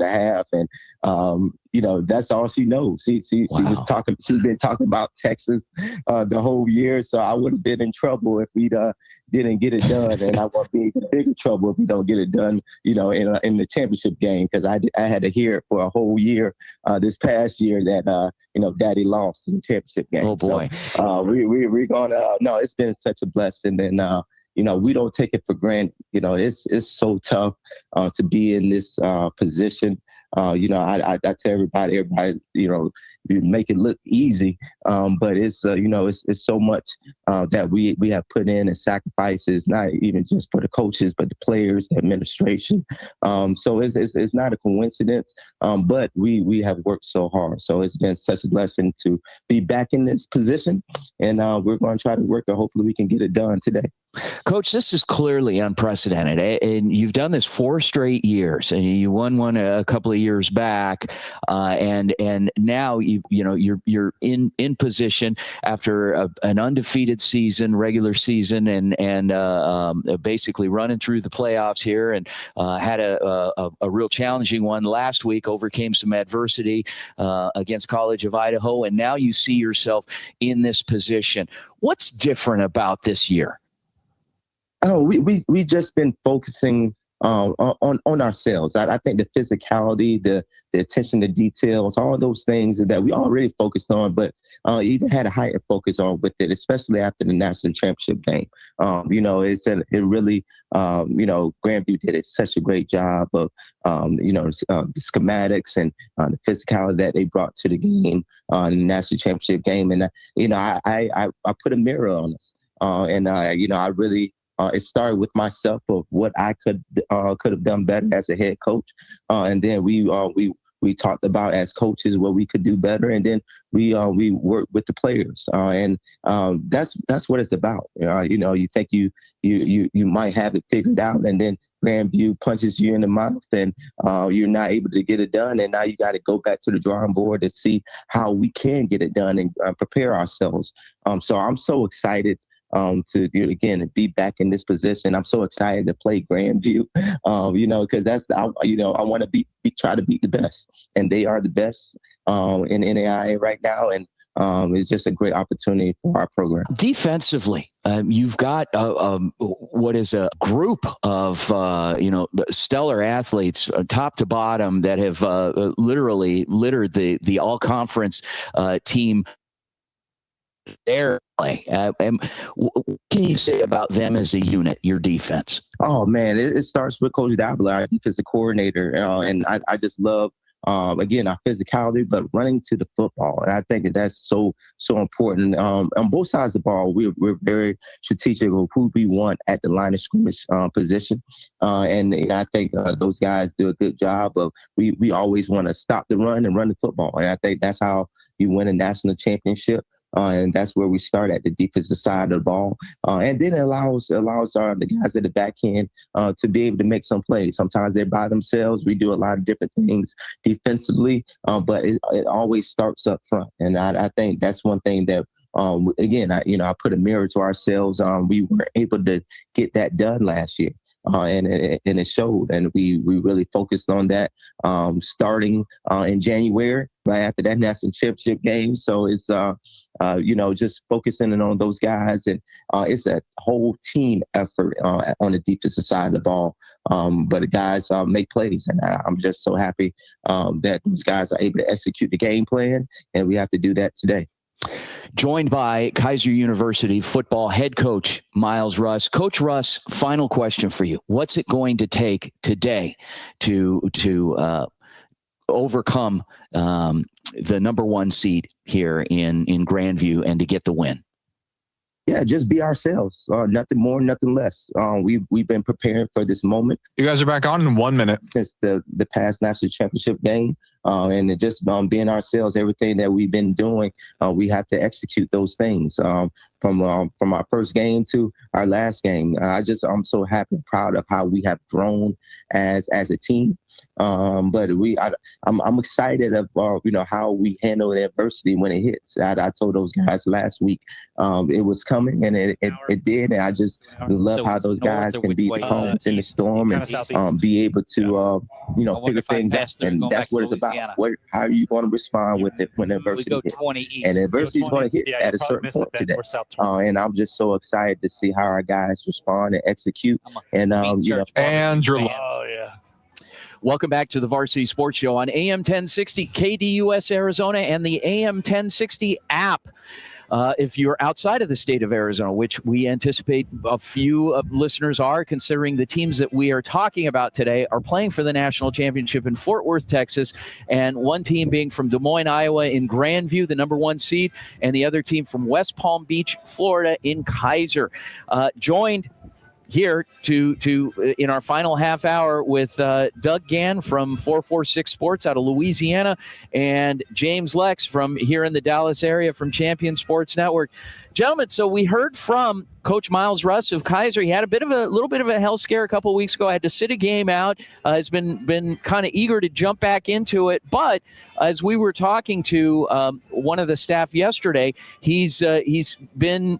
and that's all she knows. She was talking. She's been talking about Texas the whole year. So I would have been in trouble if we didn't get it done, and I will be in bigger trouble if we don't get it done. In the championship game, because I had to hear it for a whole year this past year that Daddy lost in the championship game. Oh boy. So, we're gonna. No, it's been such a blessing, and we don't take it for granted. It's so tough to be in this position. I tell everybody, you make it look easy, but it's it's so much that we have put in and sacrifices, not even just for the coaches, but the players, the administration. So it's not a coincidence, but we have worked so hard. So it's been such a blessing to be back in this position, and we're going to try to work, and hopefully we can get it done today. Coach, this is clearly unprecedented, and you've done this 4 straight years, and you won one a couple of years back, and now you're in position after an undefeated season, regular season, and basically running through the playoffs here, and had a real challenging one last week, overcame some adversity against College of Idaho, and now you see yourself in this position. What's different about this year? Oh, we just been focusing on ourselves. I think the physicality, the attention to details, all those things that we already focused on, but even had a heightened focus on with it, especially after the national championship game. It really, Grandview did such a great job of, the schematics and the physicality that they brought to the game, in the national championship game. And, I put a mirror on us. I really, it started with myself of what I could have done better as a head coach, and then we talked about as coaches what we could do better, and then we worked with the players, and that's what it's about. You think you might have it figured out, and then Grandview punches you in the mouth, and you're not able to get it done, and now you got to go back to the drawing board to see how we can get it done and prepare ourselves. So I'm so excited to again be back in this position. I'm so excited to play Grandview, because that's I want to try to beat the best, and they are the best in NAIA right now, and it's just a great opportunity for our program. Defensively, you've got what is a group of stellar athletes, top to bottom, that have literally littered the all-conference team. Their play. What can you say about them as a unit, your defense? Oh, man, it starts with Coach Dabler, our defensive coordinator, and I just love, again, our physicality, but running to the football. And I think that's so important. On both sides of the ball, we're very strategic of who we want at the line of scrimmage position. And I think those guys do a good job of, we always want to stop the run and run the football. And I think that's how you win a national championship. And that's where we start at the defensive side of the ball. And then it allows the guys at the back end to be able to make some plays. Sometimes they're by themselves. We do a lot of different things defensively, but it always starts up front. And I think that's one thing that, again, I put a mirror to ourselves. We were able to get that done last year. And it showed, and we really focused on that starting in January, right after that national championship game. So it's just focusing on those guys, and it's a whole team effort on the defensive side of the ball. But the guys make plays, and I'm just so happy that these guys are able to execute the game plan, and we have to do that today. Joined by Keiser University football head coach Miles Russ. Coach Russ, final question for you. What's it going to take today to overcome the number 1 seed here in Grandview and to get the win? Yeah, just be ourselves. Nothing more, nothing less. We've been preparing for this moment. You guys are back on in 1 minute. Since the past national championship game, and it just being ourselves, everything that we've been doing, we have to execute those things from our first game to our last game. I'm so happy and proud of how we have grown as a team. But I'm excited of how we handle the adversity when it hits. I told those guys last week it was coming, and it did, and I just love how those guys can be calm within the storm and be able to figure things out. And that's what it's about. How are you going to respond with it when adversity hits? And adversity is going to hit at a certain point today. And I'm just so excited to see how our guys respond and execute. And Andrew. Oh yeah. Welcome back to the Varsity Sports Show on AM 1060 KDUS Arizona and the AM 1060 app. If you're outside of the state of Arizona, which we anticipate a few listeners are, considering the teams that we are talking about today are playing for the national championship in Fort Worth, Texas, and one team being from Des Moines, Iowa in Grandview, the number 1 seed, and the other team from West Palm Beach, Florida in Kaiser. Joined here to in our final half hour with Doug Gann from 446 Sports out of Louisiana and James Lex from here in the Dallas area from Champion Sports Network. Gentlemen, so we heard from Coach Miles Russ of Kaiser. He had a little bit of a health scare a couple of weeks ago. Had to sit a game out. Has been kind of eager to jump back into it. But as we were talking to one of the staff yesterday, he's been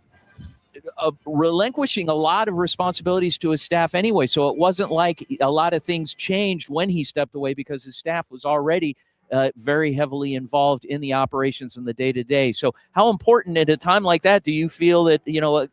relinquishing a lot of responsibilities to his staff anyway. So it wasn't like a lot of things changed when he stepped away because his staff was already very heavily involved in the operations and the day-to-day. So how important at a time like that do you feel that,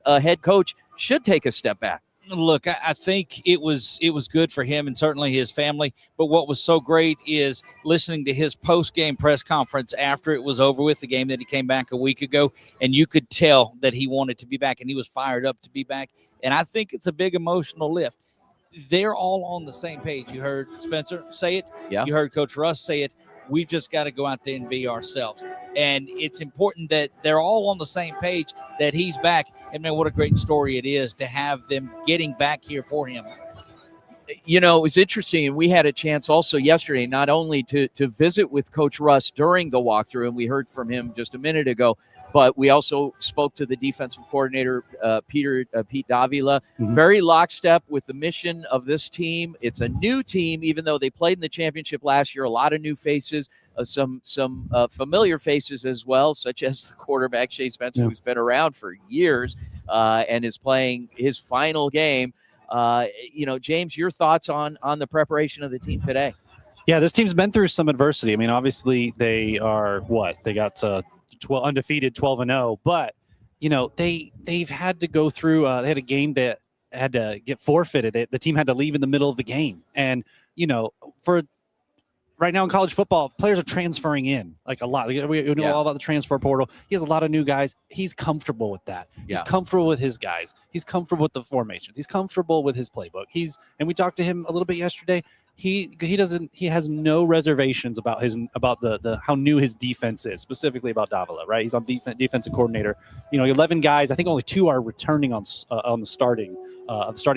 a head coach should take a step back? Look, I think it was good for him and certainly his family. But what was so great is listening to his post-game press conference after it was over with, the game that he came back a week ago, and you could tell that he wanted to be back and he was fired up to be back. And I think it's a big emotional lift. They're all on the same page. You heard Spencer say it. Yeah. You heard Coach Russ say it. We've just got to go out there and be ourselves. And it's important that they're all on the same page, that he's back. And, man, what a great story it is to have them getting back here for him. It was interesting, and we had a chance also yesterday not only to visit with Coach Russ during the walkthrough, and we heard from him just a minute ago, but we also spoke to the defensive coordinator, Pete Davila, very lockstep with the mission of this team. It's a new team, even though they played in the championship last year, a lot of new faces, some familiar faces as well, such as the quarterback, Shea Spencer, who's been around for years and is playing his final game. James, your thoughts on the preparation of the team today? Yeah, this team's been through some adversity. I mean, obviously they are they got 12 undefeated, 12-0, but they've had to go through. They had a game that had to get forfeited. The team had to leave in the middle of the game, and for right now in college football, players are transferring in like a lot. We know all about the transfer portal. He has a lot of new guys. He's comfortable with that. He's comfortable with his guys. He's comfortable with the formations. He's comfortable with his playbook. And we talked to him a little bit yesterday. He has no reservations about the how new his defense is, specifically about Davila, right? He's on defensive coordinator. 11 guys. I think only 2 are returning on the starting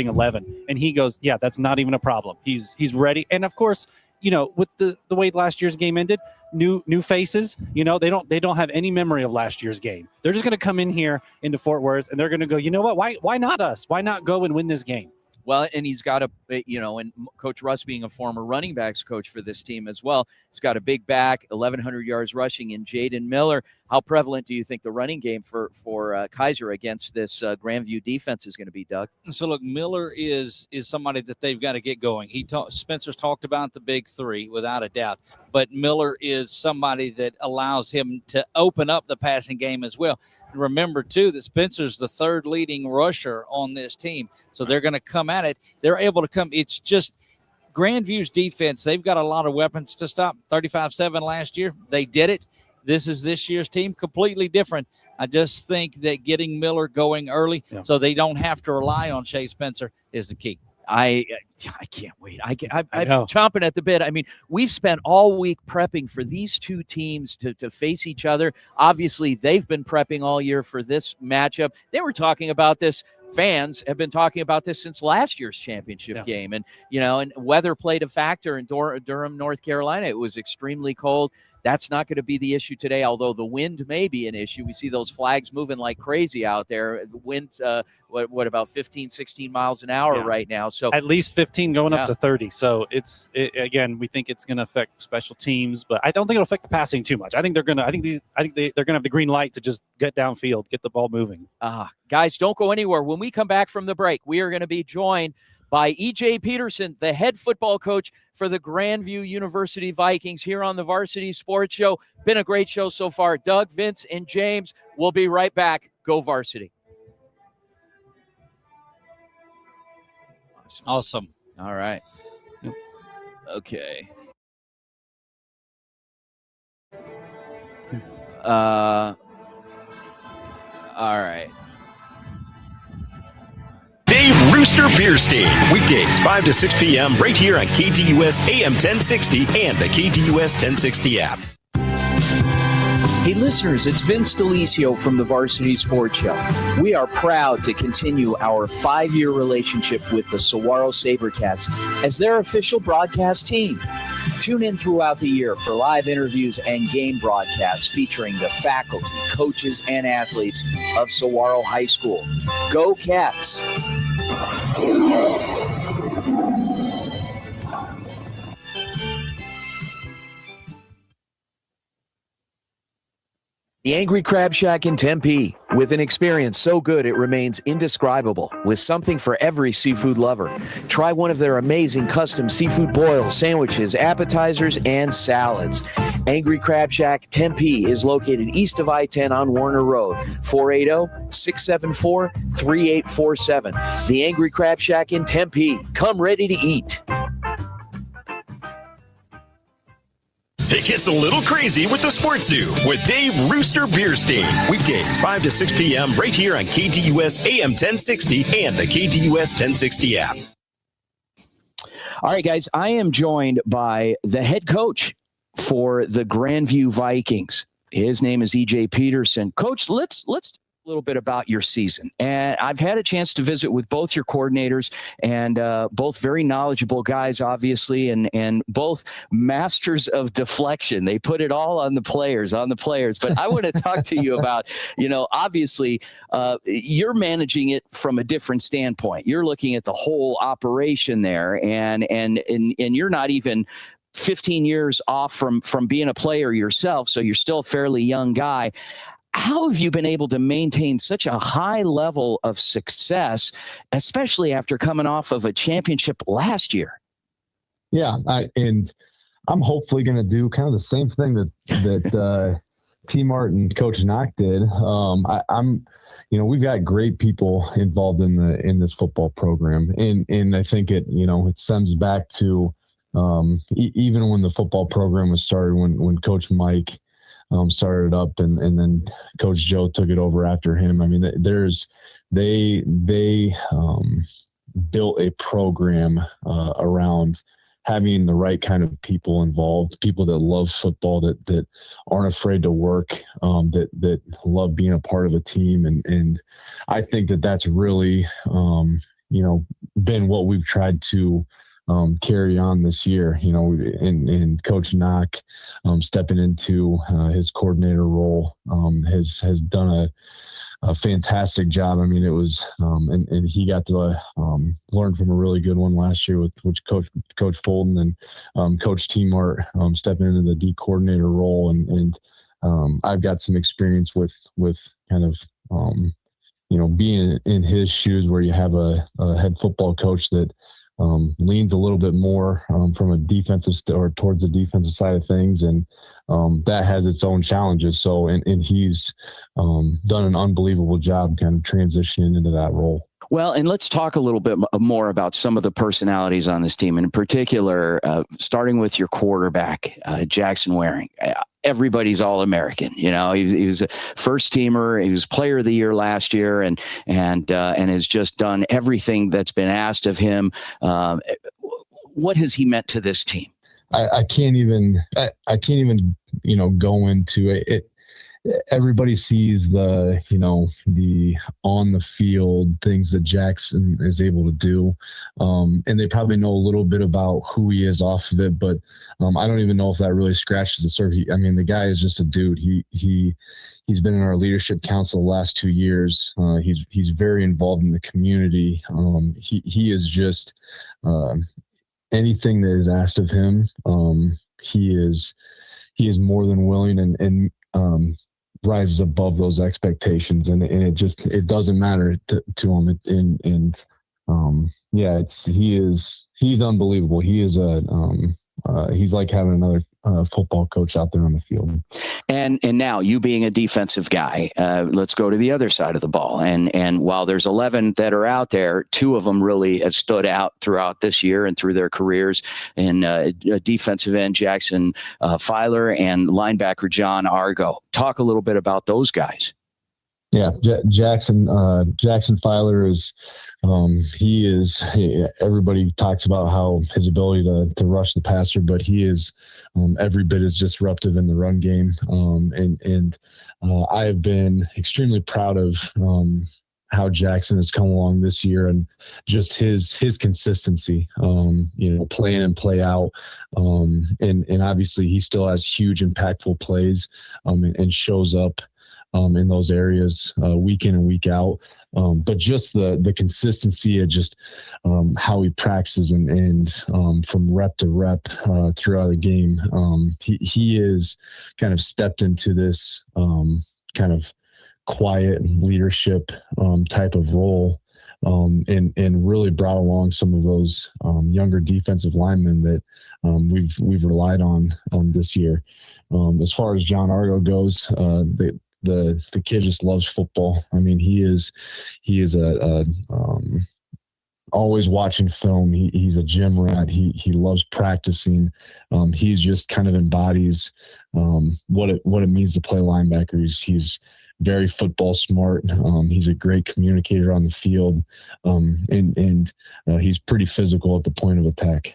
11, and he goes, yeah, that's not even a problem. He's ready, and of course, with the way last year's game ended, new faces, they don't have any memory of last year's game. They're just going to come in here into Fort Worth and they're going to go, you know what? Why not us? Why not go and win this game? Well, and he's got and Coach Russ being a former running backs coach for this team as well, he's got a big back, 1,100 yards rushing in Jaden Miller. How prevalent do you think the running game for Kaiser against this Grandview defense is going to be, Doug? So, look, Miller is somebody that they've got to get going. Spencer's talked about the big 3, without a doubt. But Miller is somebody that allows him to open up the passing game as well. Remember, too, that Spencer's the 3rd leading rusher on this team. So they're going to come at it. They're able to come. It's just Grandview's defense. They've got a lot of weapons to stop. 35-7 last year. They did it. This is this year's team, completely different. I just think that getting Miller going early so they don't have to rely on Shea Spencer is the key. I can't wait. I'm chomping at the bit. I mean, we've spent all week prepping for these two teams to face each other. Obviously, they've been prepping all year for this matchup. They were talking about this fans have been talking about this since last year's championship game. And, and weather played a factor in Durham, North Carolina. It was extremely cold. That's not going to be the issue today, although the wind may be an issue. We see those flags moving like crazy out there. The wind's, what about 15, 16 miles an hour right now? So at least 15 going up to 30. So again, we think it's going to affect special teams, but I don't think it'll affect the passing too much. I think they're going to have the green light to just get downfield, get the ball moving. Guys, don't go anywhere. When we come back from the break, we are going to be joined by E.J. Peterson, the head football coach for the Grandview University Vikings here on the Varsity Sports Show. Been a great show so far. Doug, Vince, and James will be right back. Go Varsity. Awesome. All right. Okay. All right. Dave Rooster Beerstein, weekdays 5 to 6 p.m. right here on KDUS AM 1060 and the KDUS 1060 app. Hey listeners, it's Vince DeLisio from the Varsity Sports Show. We are proud to continue our 5-year relationship with the Saguaro SaberCats as their official broadcast team. Tune in throughout the year for live interviews and game broadcasts featuring the faculty, coaches, and athletes of Saguaro High School. Go Cats! The Angry Crab Shack in Tempe, with an experience so good it remains indescribable, with something for every seafood lover. Try one of their amazing custom seafood boils, sandwiches, appetizers, and salads. Angry Crab Shack Tempe is located east of I-10 on Warner Road, 480-674-3847. The Angry Crab Shack in Tempe. Come ready to eat. It gets a little crazy with the Sports Zoo with Dave Rooster Beerstein. Weekdays 5 to 6 p.m. right here on KDUS AM 1060 and the KDUS 1060 app. All right, guys, I am joined by the head coach for the Grandview Vikings. His name is E.J. Peterson. Coach, let's a little bit about your season. And I've had a chance to visit with both your coordinators, and both very knowledgeable guys, obviously, and both masters of deflection. They put it all on the players. But I want to talk to you about, obviously, you're managing it from a different standpoint. You're looking at the whole operation there, and you're not even 15 years off from being a player yourself, so you're still a fairly young guy. How have you been able to maintain such a high level of success, especially after coming off of a championship last year? Yeah, and I'm hopefully going to do kind of the same thing that T. Mart and Coach Knock did. We've got great people involved in this football program, and I think it stems back to even when the football program was started, when Coach Mike started up, and then Coach Joe took it over after him. I mean, they built a program around having the right kind of people involved, people that love football, that aren't afraid to work, that love being a part of a team. And I think that's really, been what we've tried to carry on this year, and Coach Knock stepping into his coordinator role has done a fantastic job. I mean, it was, and he got to learn from a really good one last year with Coach Fulton, and Coach T. Mart stepping into the D coordinator role, and I've got some experience with kind of being in his shoes, where you have a head football coach that leans a little bit more from a defensive or towards the defensive side of things, and that has its own challenges. So, and he's done an unbelievable job kind of transitioning into that role. Well, and let's talk a little bit more about some of the personalities on this team, in particular, starting with your quarterback, Jackson Waring. Everybody's All-American. He was a first teamer. He was Player of the Year last year, and has just done everything that's been asked of him. What has he meant to this team? I can't even go into it. everybody sees the on the field things that Jackson is able to do, and they probably know a little bit about who he is off of it, but I don't even know if that really scratches the surface. The guy is just a dude. He's been in our leadership council the last 2 years. He's very involved in the community. He is just anything that is asked of him. He is more than willing and rises above those expectations, and it doesn't matter to him. He's unbelievable. He is he's like having another football coach out there on the field. And now, you being a defensive guy, let's go to the other side of the ball. And while there's 11 that are out there, 2 of them really have stood out throughout this year and through their careers. In defensive end, Jackson Filer, and linebacker John Argo. Talk a little bit about those guys. Yeah, Jackson Filer is everybody talks about how his ability to rush the passer, but he is every bit as disruptive in the run game. I have been extremely proud of how Jackson has come along this year, and just his consistency, play in and play out. And obviously he still has huge impactful plays and shows up in those areas week in and week out. But just the consistency of just how he practices and from rep to rep throughout the game. He is kind of stepped into this kind of quiet leadership type of role, and really brought along some of those younger defensive linemen that we've relied on this year. As far as John Argo goes, the kid just loves football. He is always watching film. He's a gym rat. He loves practicing. He's just kind of embodies what it means to play linebacker. He's very football smart. He's a great communicator on the field, and he's pretty physical at the point of attack.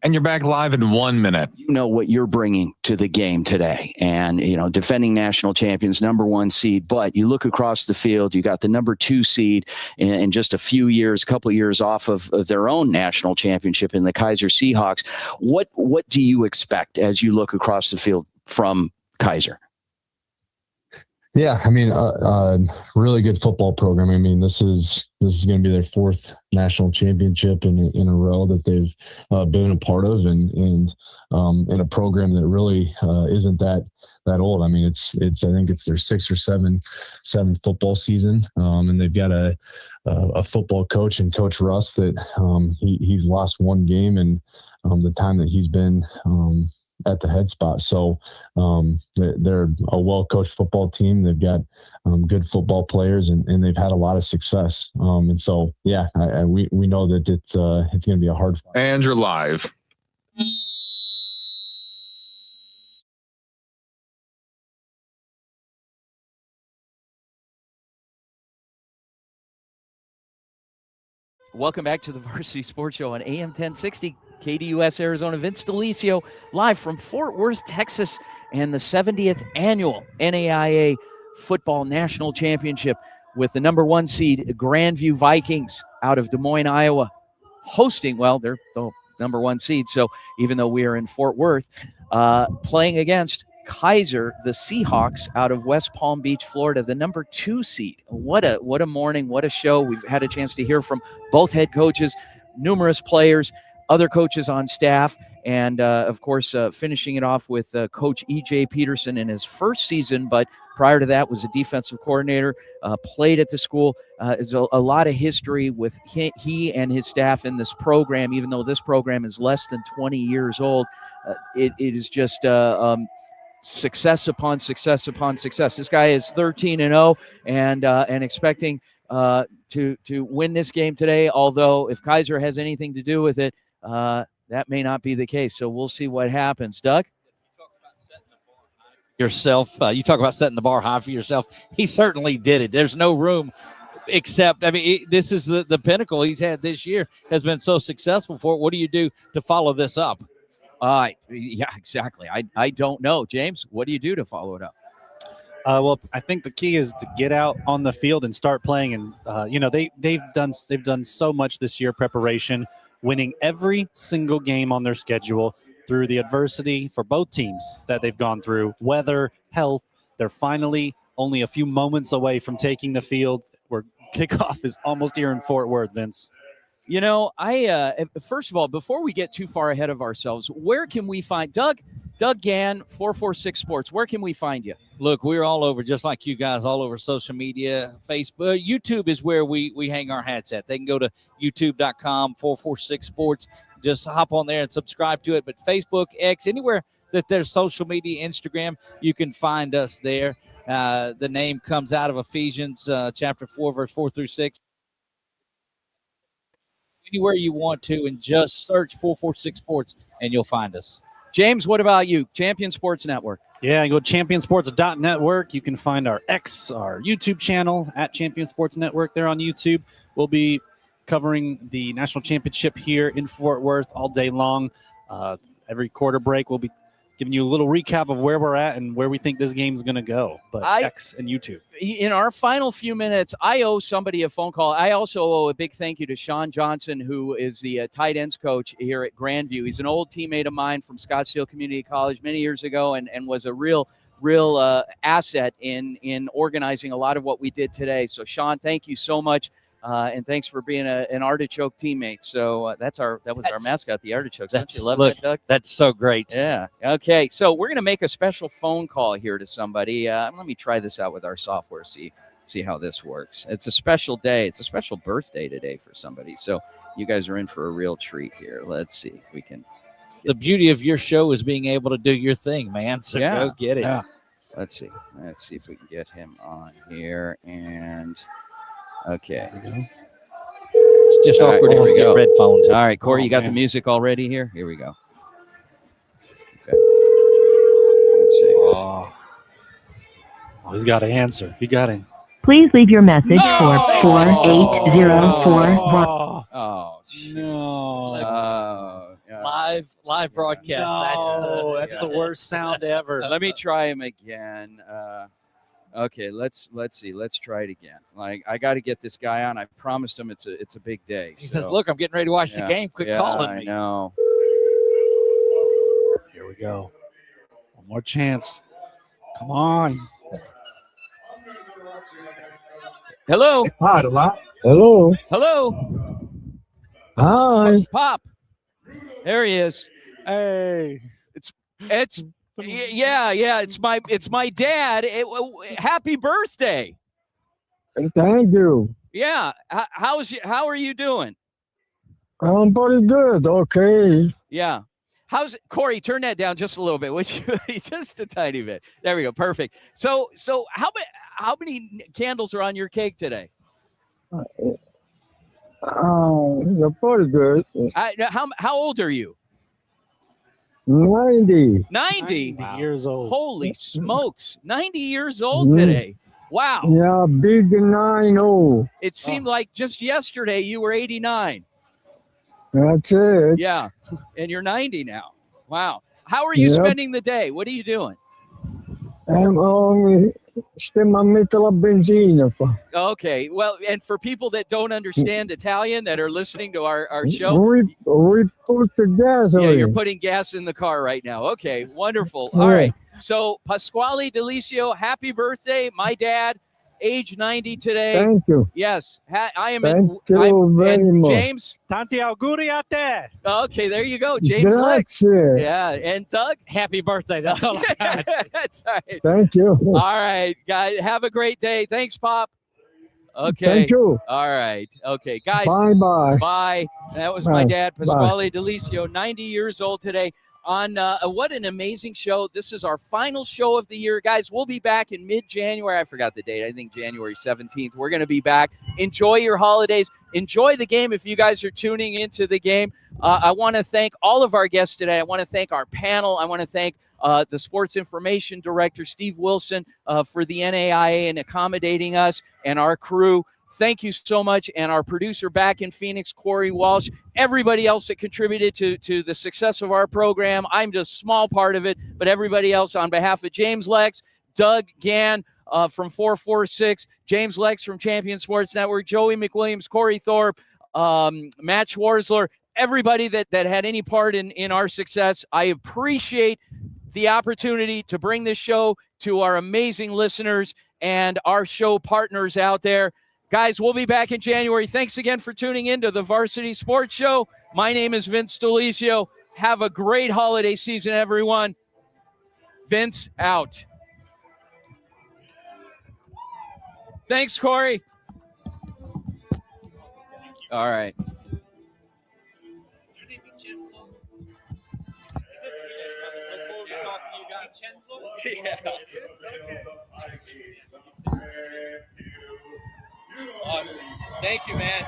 And you're back live in 1 minute. You know what you're bringing to the game today, and defending national champions, number 1 seed. But you look across the field, you got the number 2 seed in just a couple years off of their own national championship in the Kaiser Seahawks. What do you expect as you look across the field from Kaiser? Yeah, really good football program. This is going to be their 4th national championship in a row that they've been a part of, and in a program that really isn't that old. I think it's their 6th or 7th football season, and they've got a football coach and Coach Russ that he's lost 1 game in the time that he's been at the head spot. So they're a well-coached football team. They've got good football players, and they've had a lot of success. And so, yeah, we know that it's going to be a hard fight. And you're live. Welcome back to the Varsity Sports Show on AM 1060. KDUS Arizona. Vince DeLisio live from Fort Worth, Texas, and the 70th annual NAIA Football National Championship with the number 1 seed Grandview Vikings out of Des Moines, Iowa, hosting, they're the number 1 seed, so even though we are in Fort Worth, playing against Kaiser, the Seahawks out of West Palm Beach, Florida, the number 2 seed. What a morning, what a show. We've had a chance to hear from both head coaches, numerous players, other coaches on staff, and of course finishing it off with Coach E.J. Peterson in his first season, but prior to that was a defensive coordinator, played at the school. There's a lot of history with he and his staff in this program, even though this program is less than 20 years old. It is just success upon success upon success. This guy is 13-0 and expecting to win this game today, although if Kaiser has anything to do with it, that may not be the case. So we'll see what happens. Doug? Yourself, you talk about setting the bar high for yourself. He certainly did it. There's no room except, this is the pinnacle he's had this year, has been so successful for it. What do you do to follow this up? Yeah, exactly. I don't know. James, what do you do to follow it up? Well, I think the key is to get out on the field and start playing. And they've done so much this year preparation, winning every single game on their schedule through the adversity for both teams that they've gone through, weather, health. They're finally only a few moments away from taking the field, where kickoff is almost here in Fort Worth, Vince. I first of all, before we get too far ahead of ourselves, where can we find Doug Gann, 446 Sports? Where can we find you? Look, we're all over, just like you guys, all over social media, Facebook. YouTube is where we hang our hats at. They can go to youtube.com, 446 Sports. Just hop on there and subscribe to it. But Facebook, X, anywhere that there's social media, Instagram, you can find us there. The name comes out of Ephesians chapter 4, verse 4 through 6. Anywhere you want to, and just search 446 Sports, and you'll find us. James, what about you? Champion Sports Network. Yeah, go to championsports.network. You can find our YouTube channel at Champion Sports Network there on YouTube. We'll be covering the national championship here in Fort Worth all day long. Every quarter break, we'll be giving you a little recap of where we're at and where we think this game is going to go. But X and YouTube. In our final few minutes, I owe somebody a phone call. I also owe a big thank you to Sean Johnson, who is the tight ends coach here at Grandview. He's an old teammate of mine from Scottsdale Community College many years ago, and was a real asset in organizing a lot of what we did today. So, Sean, thank you so much. And thanks for being an artichoke teammate. So that was our mascot, the artichokes. Don't you love that, Doug? That's so great. Yeah. Okay. So we're going to make a special phone call here to somebody. Let me try this out with our software. See how this works. It's a special day. It's a special birthday today for somebody. So you guys are in for a real treat here. Let's see if we can. The beauty of your show is being able to do your thing, man. So go get it. Yeah. Let's see if we can get him on here. And okay. It's just awkward if we get red phones. All right, Corey, you got the music all ready here? Here we go. Okay. Let's see. Oh, he's got to answer. He got him. Please leave your message for 48041. Oh, no. Live broadcast. No, that's the worst sound ever. Let me try him again. Okay, let's see. Let's try it again. Like, I got to get this guy on. I promised him it's a big day. He says, "Look, I'm getting ready to watch the game. Quit calling me." I know. Here we go. One more chance. Come on. Hello. Hello. Hello. Hi. Pop. There he is. Hey. It's it's my dad. Happy birthday. Thank you. Yeah. How are you doing? I'm pretty good. Okay. Yeah. How's it? Corey, turn that down just a little bit, would you? Just a tiny bit. There we go. Perfect. So how many candles are on your cake today? You're pretty good. How old are you? 90. 90 years old. Holy smokes. 90 years old today. Wow. Yeah, big 90. It seemed like just yesterday you were 89. That's it. Yeah. And you're 90 now. Wow. How are you spending the day? What are you doing? Stiamo mettere benzina qua. Okay. Well, and for people that don't understand Italian that are listening to our show. We put the gas in. Yeah, you're putting gas in the car right now. Okay, wonderful. All right. So, Pasquale Delicio, happy birthday. My dad, age 90 today. Thank you. Yes. I am. Thank you very much. James. Tanti auguri a te. Okay, there you go. James Lex. Grazie. Yeah. And Doug. Happy birthday. That's all I got. That's all right. Thank you. All right, guys. Have a great day. Thanks, Pop. Okay. Thank you. All right. Okay, guys. Bye-bye. Bye. That was my dad, Pasquale Delicio, 90 years old today. On what an amazing show. This is our final show of the year. Guys, we'll be back in mid-January. I forgot the date. I think January 17th. We're going to be back. Enjoy your holidays. Enjoy the game if you guys are tuning into the game. I want to thank all of our guests today. I want to thank our panel. I want to thank the Sports Information Director, Steve Wilson, for the NAIA and accommodating us, and our crew. Thank you so much. And our producer back in Phoenix, Corey Walsh, everybody else that contributed to the success of our program. I'm just a small part of it, but everybody else, on behalf of James Lex, Doug Gann from 446, James Lex from Champion Sports Network, Joey McWilliams, Corey Thorpe, Matt Schwarzler, everybody that had any part in our success. I appreciate the opportunity to bring this show to our amazing listeners and our show partners out there. Guys, we'll be back in January. Thanks again for tuning in to the Varsity Sports Show. My name is Vince Delicio. Have a great holiday season, everyone. Vince out. Thanks, Corey. All right. Yeah. Awesome. Thank you, man.